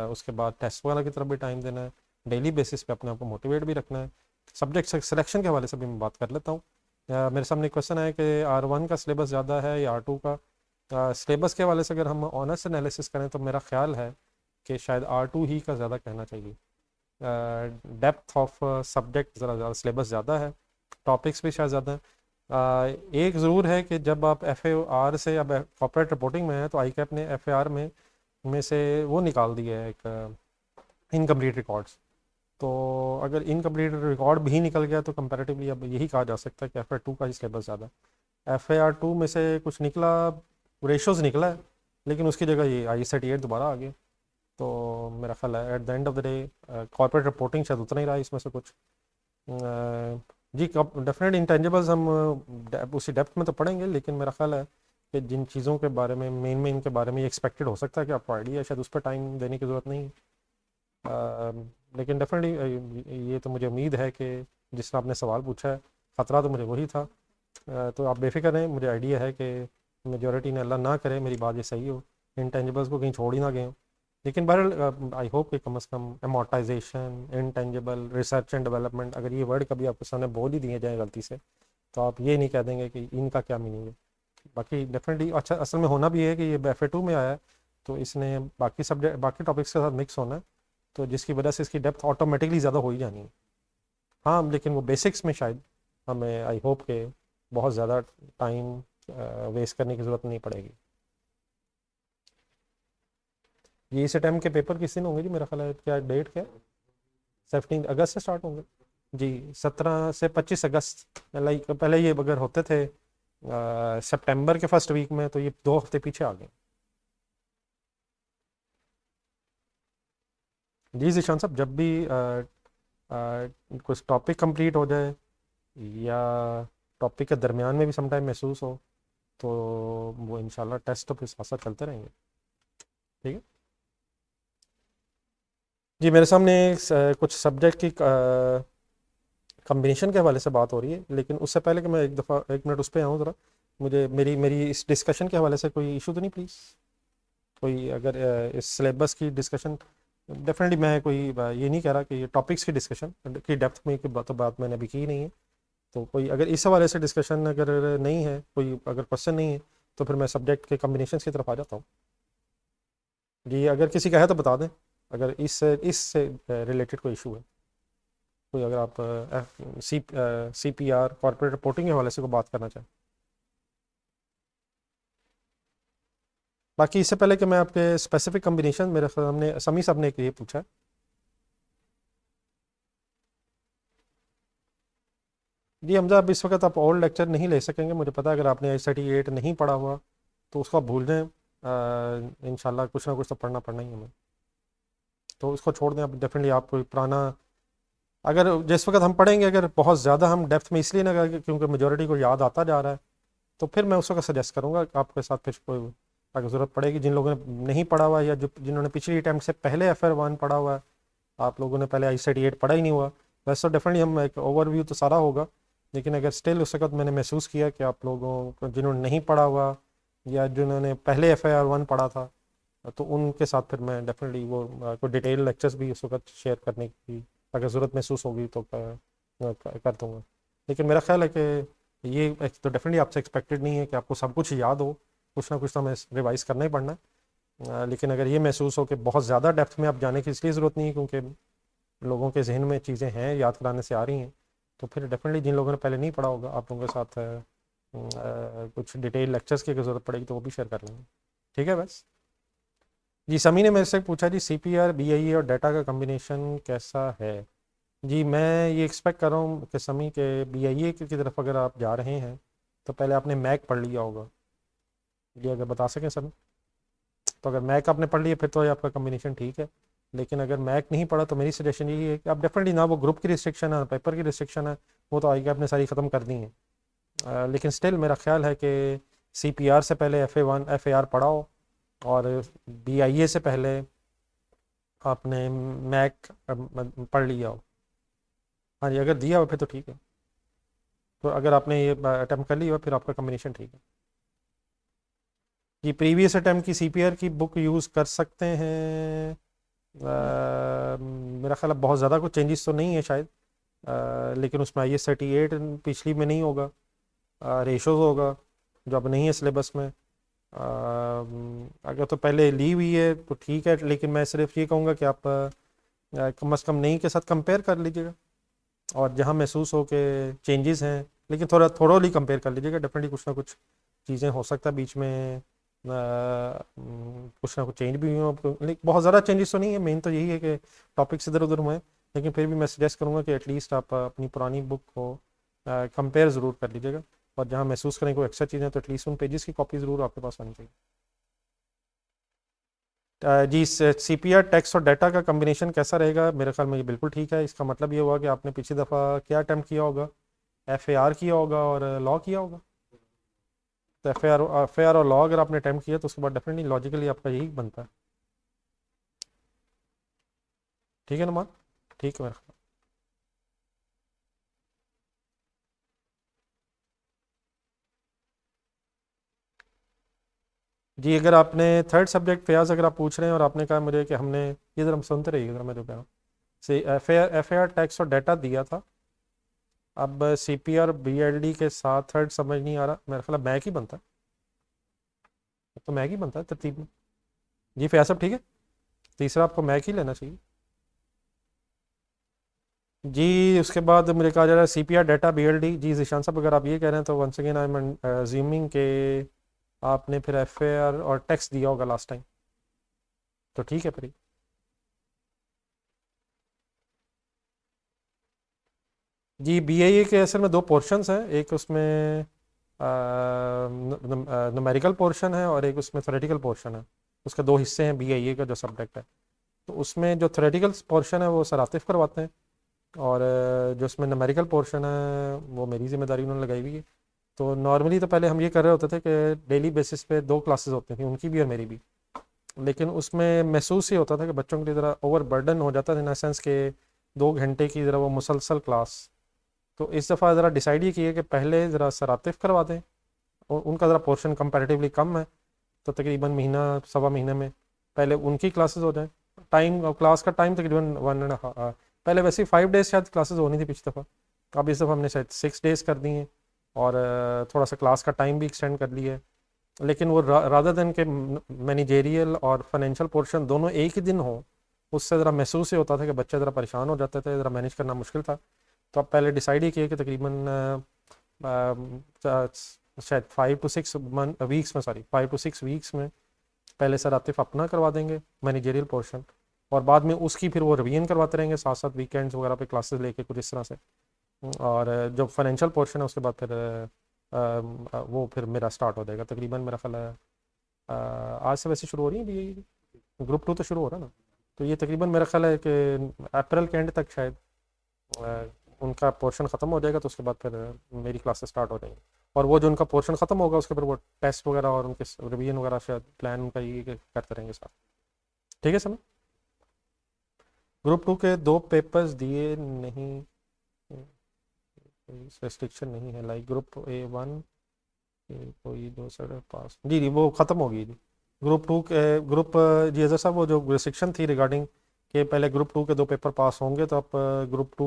A: उसके बाद टेस्ट वगैरह की तरफ भी टाइम देना है, डेली बेसिस पे अपने आप को मोटिवेट भी रखना है। सब्जेक्ट सिलेक्शन के हवाले से भी मैं बात कर लेता हूँ। मेरे सामने क्वेश्चन है कि R1 का सिलेबस ज़्यादा है या R2 का। सिलेबस के हवाले से अगर हम ऑनर्स एनालिसिस करें तो मेरा ख्याल है कि शायद R2 ही का ज़्यादा कहना चाहिए। डेप्थ ऑफ सब्जेक्ट ज़रा ज़्यादा, सिलेबस ज़्यादा है, टॉपिक्स भी शायद ज़्यादा है। एक ज़रूर है कि जब आप FAR से या कॉर्पोरेट रिपोर्टिंग में है तो ICAP ने FAR में से वो निकाल दिया है एक इनकम्प्लीट रिकॉर्ड्स। तो अगर इनकम्प्लीट रिकॉर्ड भी निकल गया तो कंपैरेटिवली अब यही कहा जा सकता है कि FAR2 का ही सिलेबस ज़्यादा है। FAR2 में से कुछ निकला, रेशोज़ निकला है, लेकिन उसकी जगह ये I78 दोबारा आ गया। तो मेरा ख्याल है at the end of the day corporate reporting शायद उतना ही रहा इसमें से कुछ। जी डेफिनेट इंटेंजिबल्स हम उसी डेप्थ में तो पढ़ेंगे, लेकिन मेरा ख्याल है कि जिन चीज़ों के बारे में मेन के बारे में ये एक्सपेक्टेड हो सकता है कि आपको आइडिया है, शायद उस पर टाइम देने की ज़रूरत नहीं है। लेकिन डेफिनेटली ये तो मुझे उम्मीद है कि जिस तरह आपने सवाल पूछा है, ख़तरा तो मुझे वही था। तो आप बेफिक्र रहें, मुझे आइडिया है कि मेजॉरिटी ने, अल्लाह ना करे मेरी बात ये सही हो, इंटेंजिबल्स को कहीं छोड़ ही ना गए हों। लेकिन बहरहाल आई होप कि come as come amortization, intangible, research and development, अगर ये वर्ड कभी आपके सामने बोल ही दिए जाए गलती से तो आप ये नहीं कह देंगे कि इनका क्या मीनिंग है। बाकी डेफिनेटली अच्छा, असल में होना भी है कि ये FA2 में आया है तो इसने बाकी सब्जेक्ट, बाकी टॉपिक्स के साथ मिक्स होना है, तो जिसकी वजह से इसकी डेप्थ ऑटोमेटिकली ज़्यादा हो ही जानी है। हाँ, लेकिन वो बेसिक्स में शायद हमें आई होप के बहुत ज़्यादा टाइम वेस्ट करने की ज़रूरत नहीं पड़ेगी। ये इस अटैम्प्ट के पेपर किस दिन होंगे जी? मेरा ख्याल है, क्या डेट क्या, 17 अगस्त से स्टार्ट होंगे जी, 17 से 25 अगस्त। लाइक पहले ये अगर होते थे सितंबर के फर्स्ट वीक में तो ये 2 हफ्ते पीछे आ गए। जी जीशान साहब, जब भी कुछ टॉपिक कंप्लीट हो जाए या टॉपिक के दरमियान में भी समटाइम महसूस हो तो वो इंशाल्लाह टेस्ट तो फिर साथ साथ चलते रहेंगे। ठीक है जी, मेरे सामने कुछ सब्जेक्ट की कम्बिनेशन के हवाले से बात हो रही है, लेकिन उससे पहले कि मैं एक मिनट उस पर आऊँ ज़रा, मुझे मेरी मेरी इस डिस्कशन के हवाले से कोई इशू तो नहीं प्लीज़? कोई अगर इस सिलेबस की डिस्कशन, डेफिनेटली मैं कोई ये नहीं कह रहा कि ये टॉपिक्स की डिस्कशन की डेप्थ में की बात मैंने अभी की नहीं है। तो कोई अगर इस हवाले से डिस्कशन अगर नहीं है, कोई अगर क्वेश्चन नहीं है, तो फिर मैं सब्जेक्ट के कम्बिनेशन की तरफ आ जाता हूँ। जी अगर किसी का है तो बता दें। अगर इससे रिलेटेड कोई इशू है, कोई अगर आप CPR कॉर्पोरेट रिपोर्टिंग के हवाले से कोई बात करना चाहें। बाकी इससे पहले कि मैं आपके स्पेसिफिक कम्बिनेशन, मेरे सामने समी साहब ने एक ये पूछा है। जी हमजा, अब इस वक्त आप ओल्ड लेक्चर नहीं ले सकेंगे, मुझे पता है अगर आपने I-38 नहीं पढ़ा हुआ तो उसको आप भूल जाएं। इंशाल्लाह कुछ ना कुछ तो पढ़ना पड़ना ही है हमें, तो उसको छोड़ दें। अब डेफिनेटली आप कोई पुराना, अगर जिस वक्त हम पढ़ेंगे अगर बहुत ज़्यादा हम डेप्थ में इसलिए ना करेंगे क्योंकि मेजोरिटी को याद आता जा रहा है, तो फिर मैं उस वक्त सजेस्ट करूँगा कि आपके साथ फिर कोई अगर ज़रूरत पड़ेगी, जिन लोगों ने नहीं पढ़ा हुआ या जो जिन्होंने पिछली अटैम्प्ट से पहले FR1 पढ़ा हुआ है, आप लोगों ने पहले I-38 पढ़ा ही नहीं हुआ, वैसे तो डेफिनेटली हम एक ओवरव्यू तो सारा होगा, लेकिन अगर स्टिल उस वक्त मैंने महसूस किया कि आप लोगों को जिन्होंने नहीं पढ़ा हुआ या जिन्होंने पहले FR1 पढ़ा था, तो उनके साथ फिर मैं डेफिनेटली वो कोई डिटेल लेक्चर्स भी उस वक्त शेयर करने की अगर ज़रूरत महसूस होगी तो कर दूँगा। लेकिन मेरा ख्याल है कि ये तो डेफिनेटली आपसे एक्सपेक्टेड नहीं है कि आपको सब कुछ याद हो, कुछ ना कुछ तो हमें रिवाइज करना ही पड़ना है। लेकिन अगर ये महसूस हो कि बहुत ज़्यादा डेप्थ में आप जाने की इसलिए ज़रूरत नहीं है क्योंकि लोगों के जहन में चीज़ें हैं, याद कराने से आ रही हैं, तो फिर डेफिनेटली जिन लोगों ने पहले नहीं पढ़ा होगा, आप लोगों के साथ कुछ डिटेल लेक्चर्स की अगर ज़रूरत पड़ेगी तो वो भी शेयर कर लेंगे। ठीक है बस जी। समी ने मेरे से पूछा जी CPR BIE और डाटा का कम्बिनेशन कैसा है। जी मैं ये एक्सपेक्ट कर रहा हूँ कि समी के BIE की तरफ अगर आप जा रहे हैं तो पहले आपने मैक पढ़ लिया होगा। ये अगर बता सकें समी, तो अगर मैक आपने पढ़ लिया फिर तो ये आपका कम्बिनेशन ठीक है, लेकिन अगर मैक नहीं पढ़ा तो मेरी सजेशन यही है कि आप डेफिनेटली ना वो ग्रुप की रिस्ट्रिक्शन है ना पेपर की रिस्ट्रिक्शन है, वो तो आगे आपने सारी ख़त्म कर दी है। लेकिन स्टिल मेरा ख्याल है कि CPR से पहले FA1 FAR पढ़ाओ और BIA से पहले आपने मैक पढ़ लिया हो। हाँ जी, अगर दिया हो फिर तो ठीक है, तो अगर आपने ये अटैम्प्ट कर लिया हो फिर आपका कम्बिनेशन ठीक है जी। प्रीवियस अटैम्प्ट की CPR की बुक यूज़ कर सकते हैं। मेरा ख्याल है बहुत ज़्यादा कुछ चेंजेस तो नहीं है शायद, लेकिन उसमें I-38 पिछली में नहीं होगा, रेशोज़ होगा जो अब नहीं है सिलेबस में। अगर तो पहले ली हुई है तो ठीक है, लेकिन मैं सिर्फ ये कहूँगा कि आप कम अज़ कम नई के साथ कंपेयर कर लीजिएगा, और जहाँ महसूस हो कि चेंजेस हैं, लेकिन थोड़ा कंपेयर कर लीजिएगा। डेफिनेटली कुछ ना कुछ चीज़ें हो सकता है बीच में कुछ ना कुछ चेंज भी हुए हो, लेकिन बहुत ज़्यादा चेंजेस तो नहीं है। मेन तो यही है कि टॉपिक्स इधर उधर हुए, लेकिन फिर भी मैं सजेस्ट करूँगा कि एटलीस्ट आप अपनी पुरानी बुक को कंपेयर ज़रूर कर लीजिएगा, और जहाँ महसूस करें कोई एक्स्ट्रा चीज़ें तो एटलीस्ट उन पेजेस की कॉपी ज़रूर आपके पास आनी चाहिए। जी CPR टेक्स्ट और डाटा का कम्बिनेशन कैसा रहेगा। मेरे ख्याल में ये बिल्कुल ठीक है। इसका मतलब ये हुआ कि आपने पिछली दफ़ा क्या अटैम्प्ट किया होगा, FAR किया होगा और लॉ किया होगा। तो FAR और लॉ अगर आपने अटैम्प्ट किया तो उसके बाद डेफिनेटली लॉजिकली आपका यही बनता है। ठीक है नुमान, ठीक है मेरा ख्याल। जी अगर आपने थर्ड सब्जेक्ट फयाज अगर आप पूछ रहे हैं और आपने कहा मुझे कि हमने ये जरा हम सुनते रहिए जरा, मैं जो कह रहा हूँ से FAR टेक्स्ट और डाटा दिया था, अब CPR BLD के साथ थर्ड समझ नहीं आ रहा, मेरा ख्याल मैक ही बनता है, तो मैक ही बनता है तरतीब में। जी फयाज साहब ठीक है, तीसरा आपको मैक ही लेना चाहिए जी। उसके बाद मुझे कहा जा रहा है CPR डाटा BLD। जी जिशान साहब अगर आप ये कह रहे हैं तो once again I am assuming के आपने फिर FAR और टेक्स्ट दिया होगा लास्ट टाइम, तो ठीक है फिर। जी BIA के असल में दो पोर्शंस हैं, एक उसमें न्यूमेरिकल पोर्शन है और एक उसमें थ्योरेटिकल पोर्शन है। उसके दो हिस्से हैं BIA का जो सब्जेक्ट है। तो उसमें जो थ्योरेटिकल पोर्शन है वो सर आतिफ करवाते हैं, और जो उसमें न्यूमेरिकल पोर्शन है वो मेरी जिम्मेदारी उन्होंने लगाई हुई है। तो नॉर्मली तो पहले हम ये कर रहे होते थे कि डेली बेसिस पे दो क्लासेस होती थी, उनकी भी और मेरी भी, लेकिन उसमें महसूस ये होता था कि बच्चों के लिए ज़रा ओवर बर्डन हो जाता था, इन सेंस के 2 घंटे की ज़रा वो मुसलसल क्लास। तो इस दफ़ा ज़रा डिसाइड ये किया कि पहले ज़रा सर आतिफ करवा दें, और उनका ज़रा पोर्शन कंपैरेटिवली कम है, तो तकरीबन महीना सवा महीने में पहले उनकी क्लासेस हो जाएं। टाइम क्लास का टाइम तकरीबन 1.5, पहले वैसे ही 5 डेज़ शायद क्लासेस होनी थी पिछली दफ़ा, अब इस दफ़ा हमने शायद 6 डेज़ कर दी हैं, और थोड़ा सा क्लास का टाइम भी एक्सटेंड कर लिया है। लेकिन वो रादर देन के मैनेजेरियल और फाइनेंशियल पोर्शन दोनों एक ही दिन हो, उससे ज़रा महसूस ही होता था कि बच्चे ज़रा परेशान हो जाते थे, ज़रा मैनेज करना मुश्किल था। तो अब पहले डिसाइड ही किए कि तकरीबन शायद 5 to 6 वीक्स में, सॉरी 5 to 6 वीक्स में पहले सर आतिफ अपना करवा देंगे मैनेजरियल पोर्शन, और बाद में उसकी फिर वो रिवीजन करवाते रहेंगे साथ साथ वीकेंड्स वगैरह पे क्लासेस लेके कुछ इस तरह से। और जो फाइनेंशियल पोर्शन है उसके बाद फिर वो फिर मेरा स्टार्ट हो जाएगा तकरीबन, मेरा ख्याल है आज से वैसे शुरू हो रही है भी, ग्रुप 2 तो शुरू हो रहा है ना, तो ये तकरीबन मेरा ख्याल है कि अप्रैल के एंड तक शायद अ, उनका पोर्शन ख़त्म हो जाएगा, तो उसके बाद फिर मेरी क्लासेस स्टार्ट हो जाएंगी। और वो जो उनका पोर्शन ख़त्म होगा उसके फिर वो टेस्ट वगैरह और उनके रिवीजन वगैरह शायद प्लान उनका ये करते रहेंगे साथ। ठीक है सर। ग्रुप 2 के 2 पेपर्स दिए नहीं, रेस्ट्रिक्शन नहीं है, लाइक ग्रुप A1 कोई 2 पास, जी जी वो ख़त्म होगी जी। ग्रुप 2 के ग्रुप जी अजहर साहब, वो जो रिस्ट्रिक्शन थी रिगार्डिंग कि पहले ग्रुप 2 के 2 पेपर पास होंगे तो आप ग्रुप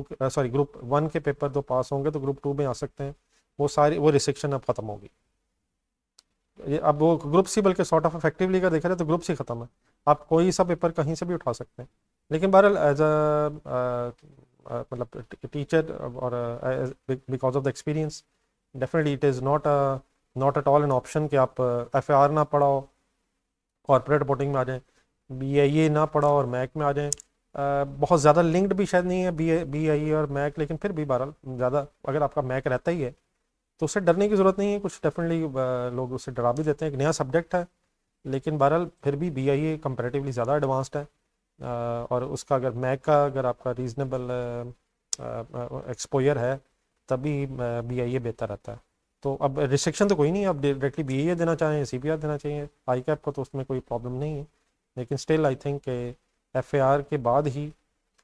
A: 1 के पेपर 2 पास होंगे तो ग्रुप 2 में आ सकते हैं, वो सारी वो रिस्ट्रिक्शन अब ख़त्म होगी। ये अब वो ग्रुप C बल्कि सॉर्ट ऑफ इफेक्टिवली का देखा जाए तो ग्रुप C ख़त्म है, आप कोई सा पेपर कहीं से भी उठा सकते हैं। लेकिन बहरहाल एज मतलब टीचर और because of the experience definitely it is not at all an option कि आप FAR ना पढ़ाओ कॉर्पोरेट रिपोर्टिंग में आ जाएं, BIA ना पढ़ाओ और मैक में आ जाएं। बहुत ज़्यादा लिंक्ड भी शायद नहीं है BIA और मैक, लेकिन फिर भी बहरहाल ज़्यादा अगर आपका मैक रहता ही है तो उससे डरने की ज़रूरत नहीं है। कुछ डेफिनेटली लोग उससे डरा भी देते हैं, एक नया सब्जेक्ट है, लेकिन बहरहाल फिर भी BIA कंपैरेटिवली ज़्यादा एडवांस्ड है। और उसका अगर मैक का अगर आपका रीज़नेबल एक्सपोजर है तभी BIA बेहतर रहता है। तो अब रिस्ट्रिक्शन तो कोई नहीं है, आप डायरेक्टली BIA देना चाहें CPR देना चाहिए ICAP को तो उसमें कोई प्रॉब्लम नहीं है, लेकिन स्टिल आई थिंक FAR के बाद ही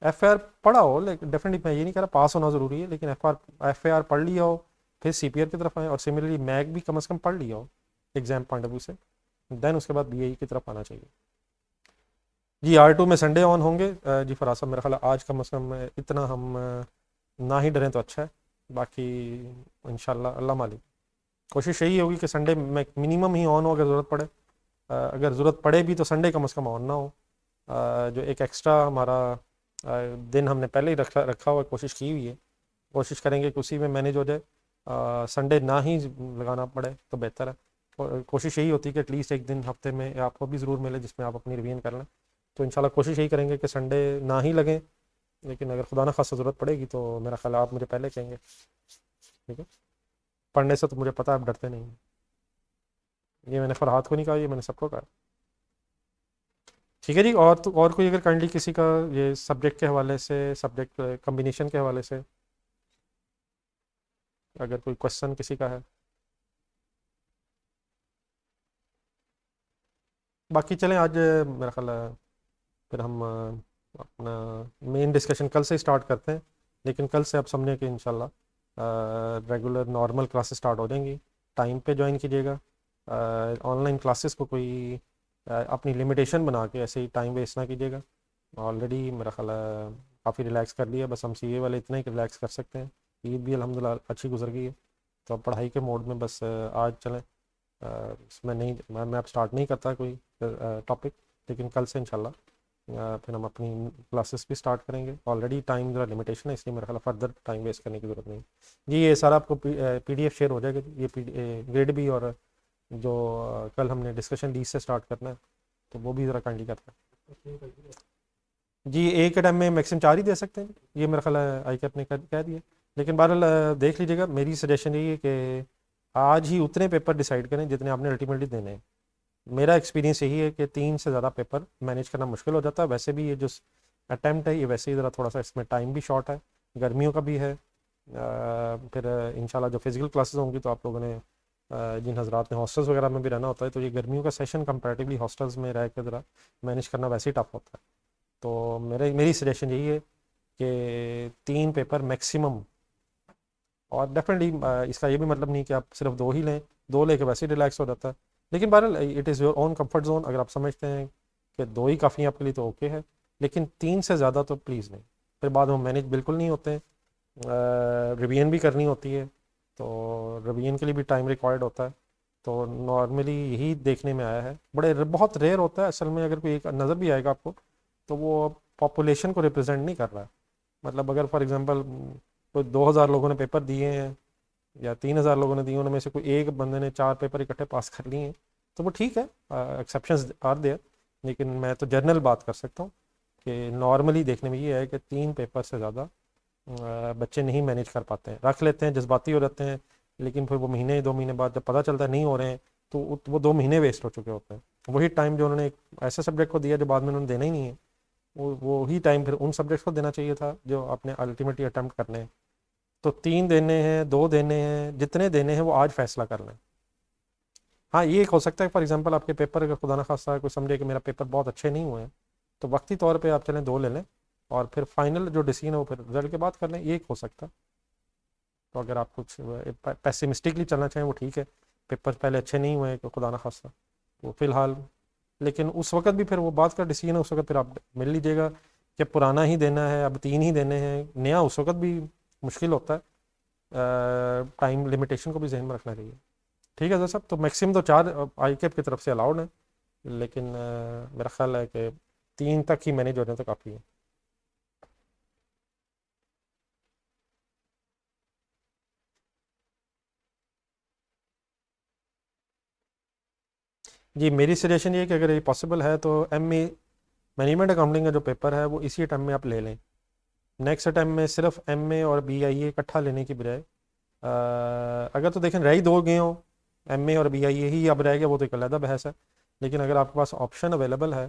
A: FAR पढ़ा हो, लेकिन डेफिनेटली मैं ये नहीं कह रहा पास होना ज़रूरी है, लेकिन FAR पढ़ लिया हो फिर CPR की तरफ आए, और सिमिलरली मैक भी कम से कम पढ़ लिया हो एग्जाम पॉइंट ऑफ व्यू से, देन उसके बाद BIA की तरफ आना चाहिए। जी R2 में संडे ऑन होंगे जी फराज साहब, मेरा ख्याल है आज कम से कम इतना हम ना ही डरें तो अच्छा है, बाकी इंशाल्लाह अल्लाह मालिक कोशिश यही होगी कि संडे में मिनिमम ही ऑन हो, अगर ज़रूरत पड़े अगर ज़रूरत पड़े भी तो संडे कम से कम ऑन ना हो। जो एक एक्स्ट्रा हमारा दिन हमने पहले ही रखा रखा हुआ कोशिश की हुई है, कोशिश करेंगे कि उसी में मैनेज हो जाए, संडे ना ही लगाना पड़े तो बेहतर है। कोशिश यही होती है कि एटलीस्ट एक दिन हफ्ते में आपको भी ज़रूर मिले जिसमें आप अपनी रिवीजन कर लें, तो इंशाल्लाह कोशिश यही करेंगे कि संडे ना ही लगें, लेकिन अगर खुदा ना खासा ज़रूरत पड़ेगी तो मेरा ख्याल आप मुझे पहले कहेंगे। ठीक है, पढ़ने से तो मुझे पता है आप डरते नहीं हैं, ये मैंने फरहाद को नहीं कहा, ये मैंने सबको कहा। ठीक है जी, और तो और कोई अगर काइंडली किसी का ये सब्जेक्ट के हवाले से, सब्जेक्ट कम्बिनेशन के हवाले से अगर कोई क्वेश्चन किसी का है, बाकी चलें आज मेरा ख्याल है फिर हम अपना मेन डिस्कशन कल से स्टार्ट करते हैं, लेकिन कल से आप समझें कि इंशाल्लाह रेगुलर नॉर्मल क्लासेस स्टार्ट हो जाएंगी, टाइम पे ज्वाइन कीजिएगा। ऑनलाइन क्लासेस को कोई अपनी लिमिटेशन बना के ऐसे ही टाइम वेस्ट ना कीजिएगा। ऑलरेडी मेरा ख्याल है काफ़ी रिलैक्स कर लिया, बस हम CA वाले इतना ही रिलैक्स कर सकते हैं। ईद भी अल्हम्दुलिल्लाह अच्छी गुजर गई है, तो अब पढ़ाई के मोड में बस आज चलें। इसमें नहीं मैं अब स्टार्ट नहीं करता कोई टॉपिक, लेकिन कल से इंशाल्लाह फिर हम अपनी क्लासेस भी स्टार्ट करेंगे। ऑलरेडी टाइम ज़रा लिमिटेशन है, इसलिए मेरा ख्याल फर्दर टाइम वेस्ट करने की ज़रूरत नहीं। जी ये सारा आपको PDF शेयर हो जाएगा, ये ग्रेड भी, और जो कल हमने डिस्कशन लीज से स्टार्ट करना है तो वो भी ज़रा काइंडली करता है। जी एक टाइम में मैक्सिमम 4 ही दे सकते हैं, ये मेरा ख्याल है ICAP ने कह दिया, लेकिन बहरहाल देख लीजिएगा। मेरी सजेशन यही है कि आज ही उतने पेपर डिसाइड करें जितने आपने अल्टीमेटली देने हैं। मेरा एक्सपीरियंस यही है कि 3 से ज़्यादा पेपर मैनेज करना मुश्किल हो जाता है। वैसे भी ये जो अटैम्प्ट है ये वैसे ही ज़रा थोड़ा सा इसमें टाइम भी शॉर्ट है, गर्मियों का भी है। फिर इंशाल्लाह जो फिज़िकल क्लासेस होंगी तो आप लोगों ने जिन हजरात ने हॉस्टल्स वगैरह में भी रहना होता है, तो ये गर्मियों का सेशन कंपैरेटिवली हॉस्टल्स में रह के ज़रा मैनेज करना वैसे ही टफ होता है। तो मेरी सजेशन यही है कि 3 पेपर मैक्सिमम, और डेफिनेटली इसका ये भी मतलब नहीं कि आप सिर्फ 2 ही लें, 2 लेके वैसे ही रिलैक्स हो जाता है, लेकिन बहरहाल it is your own comfort zone. अगर आप समझते हैं कि 2 ही काफ़ी हैं आपके लिए तो ओके है, लेकिन 3 से ज़्यादा तो प्लीज़ नहीं, फिर बाद में मैनेज बिल्कुल नहीं होते। रिवीजन भी करनी होती है, तो रिवीजन के लिए भी टाइम रिक्वायर्ड होता है। तो नॉर्मली यही देखने में आया है, बहुत रेयर होता है असल में, अगर कोई एक नज़र भी आएगा आपको तो वो पॉपुलेशन को रिप्रेजेंट नहीं कर रहा है। मतलब अगर फॉर एग्जांपल कोई 2000 लोगों ने पेपर दिए हैं या 3000 लोगों ने दिए, उनमें से कोई एक बंदे ने 4 पेपर इकट्ठे पास कर लिए हैं, तो वो ठीक है, एक्सेप्शंस आर देयर। लेकिन मैं तो जनरल बात कर सकता हूँ कि नॉर्मली देखने में ये है कि 3 पेपर से ज़्यादा बच्चे नहीं मैनेज कर पाते हैं, रख लेते हैं, जज्बाती हो जाते हैं, लेकिन फिर वो महीने 2 महीने बाद जब पता चलता है नहीं हो रहे हैं, तो वो 2 महीने वेस्ट हो चुके होते हैं। वही टाइम जो उन्होंने एक ऐसे सब्जेक्ट को दिया जो बाद में उन्होंने देना ही नहीं है, वो ही टाइम फिर उन सब्जेक्ट्स को देना चाहिए था जो आपने अल्टीमेटली अटैम्प्ट करने हैं। तो 3 देने हैं, 2 देने हैं, जितने देने हैं वो आज फैसला कर लें। हाँ, ये एक हो सकता है फॉर एग्जांपल आपके पेपर अगर खुदा ना खास्ता कोई समझे कि मेरा पेपर बहुत अच्छे नहीं हुए हैं, तो वक्ती तौर पे आप चलें 2 ले लें और फिर फाइनल जो डिसीजन है वो फिर रिजल्ट के बाद कर लें, ये एक हो सकता है। तो अगर आप कुछ पेसिमिस्टिकली चलना चाहें वो ठीक है, पेपर पहले अच्छे नहीं हुए तो खुदा ना खास्ता तो फिलहाल, लेकिन उस वक्त भी फिर वो बात का डिसीजन है, उस वक्त फिर आप मिल लीजिएगा कि पुराना ही देना है, अब 3 ही देने हैं, नया उस वक्त भी मुश्किल होता है। टाइम लिमिटेशन को भी जहन में रखना चाहिए। ठीक है सर साहब, तो मैक्सिमम तो 4 आई कैप की तरफ से अलाउड है, लेकिन मेरा ख्याल है कि 3 तक ही मैनेज हो जाए तो काफ़ी है। जी मेरी सजेशन ये है कि अगर ये पॉसिबल है तो MA मैनेजमेंट अकाउंटिंग का जो पेपर है वो इसी अटैम्प्ट में आप ले लें। नेक्स्ट अटैम्प्ट में सिर्फ MA और BIA इकट्ठा लेने की बजाय अगर तो देखें रह ही 2 गए हो, MA और BIA ही अब रह गया, वो तो एक अलग बहस है। लेकिन अगर आपके पास ऑप्शन अवेलेबल है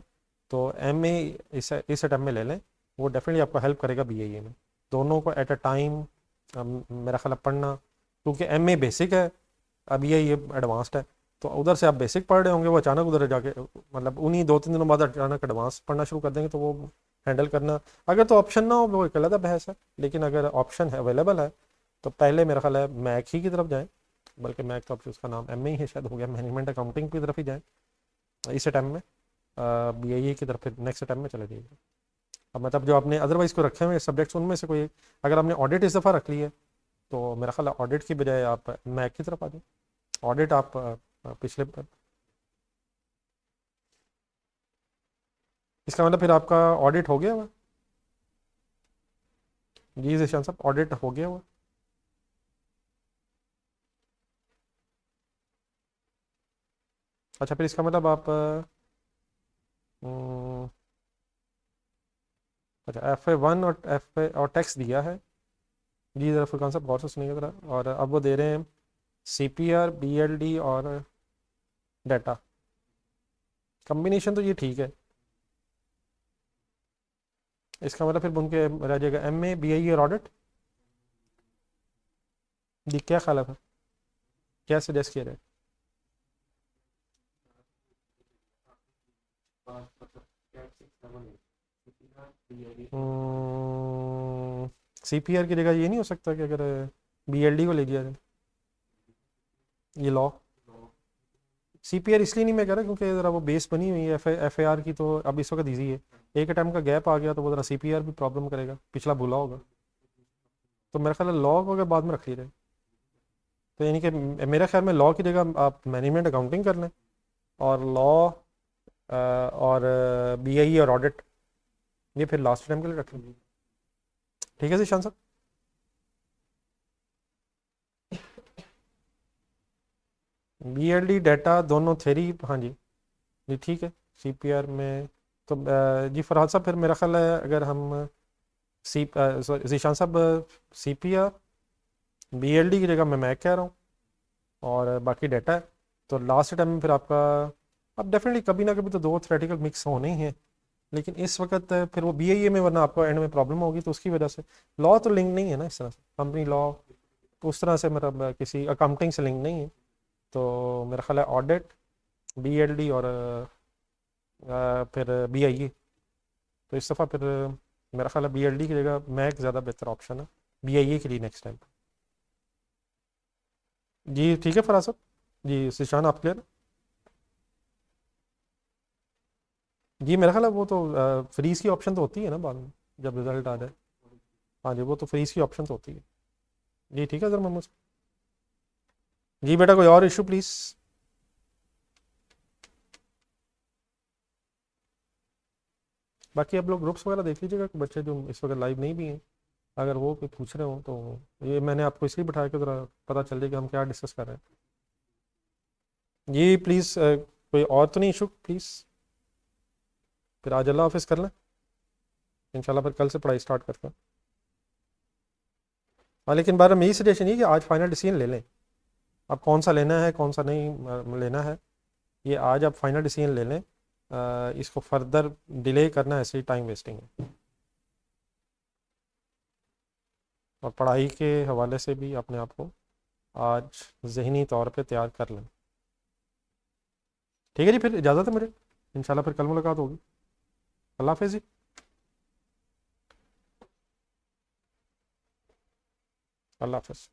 A: तो MA इस अटैम्प्ट में ले लें, वो डेफिनेटली आपको हेल्प करेगा BIA में। दोनों को एट अ टाइम मेरा ख्याल है पढ़ना, क्योंकि MA बेसिक है, अब BIA एडवांस्ड है। तो उधर से आप बेसिक पढ़ रहे होंगे, वो अचानक उधर जाके मतलब उन्हीं 2-3 दिनों बाद अचानक एडवांस पढ़ना शुरू कर देंगे, तो वो हैंडल करना, अगर तो ऑप्शन ना हो वो एक अलग बहस है। लेकिन अगर ऑप्शन है अवेलेबल है तो पहले मेरा ख्याल है मैक ही की तरफ जाएं, बल्कि मैक तो अब उसका नाम MA ही है शायद, हो गया, मैनेजमेंट अकाउंटिंग की तरफ ही जाएं इस अटैम्प में। BIA की तरफ फिर नेक्स्ट अटैम्प में चले जाइएगा। अब मतलब जो आपने अदरवाइज को रखे हुए सब्जेक्ट्स उनमें से कोई, अगर आपने ऑडिट इस दफ़ा रख ली है तो मेरा ख्याल है ऑडिट की बजाय आप मैक की तरफ आ जाए। ऑडिट आप पिछले, इसका मतलब फिर आपका ऑडिट हो गया हुआ। जी जीशान साहब, ऑडिट हो गया हुआ। अच्छा, फिर इसका मतलब आप हम्म, अच्छा FA1 और FA और टैक्स दिया है। जी ज़रा फुरकान साहब गौर से सुनिएगा ज़रा, और अब वो दे रहे हैं CPR BLD और डाटा कम्बिनेशन, तो ये ठीक है। इसका मतलब फिर उनके रह जाएगा MA BIE और ऑडिट। जी क्या ख्याल है फिर, क्या सजेस्ट किया जाए? CPR की जगह ये नहीं हो सकता कि अगर BLD को ले लिया जाए, ये लॉ। CPR इसलिए नहीं मैं कह रहा क्योंकि ज़रा वो बेस बनी हुई है FAR की, तो अब इस वक्त ईजी है। एक अटैम्प का गैप आ गया तो वो ज़रा CPR भी प्रॉब्लम करेगा, पिछला भूला होगा। तो मेरा ख्याल है लॉ को अगर बाद में रख लिया जाए, तो यानी कि मेरे ख्याल में लॉ की जगह आप मैनेजमेंट अकाउंटिंग कर लें, और लॉ और BIE और ऑडिट ये फिर लास्ट टाइम के लिए रख लें। ठीक है जी शान साहब। BLD डाटा दोनों थ्योरी, हाँ जी, जी ठीक है। CPR में तो जी फरहाद साहब, फिर मेरा ख्याल है अगर हम जीशान साहब CPR BLD की जगह मैं कह रहा हूँ, और बाकी डाटा है, तो लास्ट टाइम में फिर आपका, अब डेफिनेटली कभी ना कभी तो 2 थ्योरेटिकल मिक्स होने ही हैं, लेकिन इस वक्त फिर वो BIA में, वरना आपको एंड में प्रॉब्लम होगी, तो उसकी वजह से लॉ तो लिंक नहीं है ना इस तरह से, कंपनी लॉ तो उस तरह से मतलब किसी अकाउंटिंग से लिंक नहीं है। तो मेरा ख्याल है ऑडिट BLD और फिर BIA, तो इस दफ़ा फिर मेरा ख्याल है BLD की जगह मैक ज़्यादा बेहतर ऑप्शन है BIA के लिए नेक्स्ट टाइम। जी ठीक है फराज साहब। जी सिशान आप क्लियर? जी मेरा ख्याल है वो तो फ्रीज की ऑप्शन तो होती है ना बाद में जब रिजल्ट आ जाए। हाँ जी, वो तो फ्रीज की ऑप्शन तो होती है। जी ठीक है सर मोहम्मद। जी बेटा कोई और इशू प्लीज़। बाकी आप लोग ग्रुप्स वगैरह देख लीजिएगा कि बच्चे जो इस वक्त लाइव नहीं भी हैं, अगर वो कोई पूछ रहे हो तो ये मैंने आपको इसलिए बिठाया कि ज़रा पता चल जाए कि हम क्या डिस्कस कर रहे हैं। ये प्लीज़ कोई और तो नहीं इशू प्लीज़, फिर आज अल्लाह हाफिज़ कर लें इंशाल्लाह, फिर कल से पढ़ाई स्टार्ट करते हैं। हाँ लेकिन बार मेरी सजेशन ये कि आज फाइनल डिसीजन ले लें, अब कौन सा लेना है कौन सा नहीं लेना है, ये आज आप फाइनल डिसीजन ले लें। इसको फर्दर डिले करना ऐसे ही टाइम वेस्टिंग है। और पढ़ाई के हवाले से भी अपने आप को आज ज़हनी तौर पे तैयार कर लें। ठीक है जी, फिर इजाज़त है मुझे, इंशाल्लाह फिर कल मुलाकात होगी। अल्लाह हाफिज़ जी। अल्लाह हाफिज़।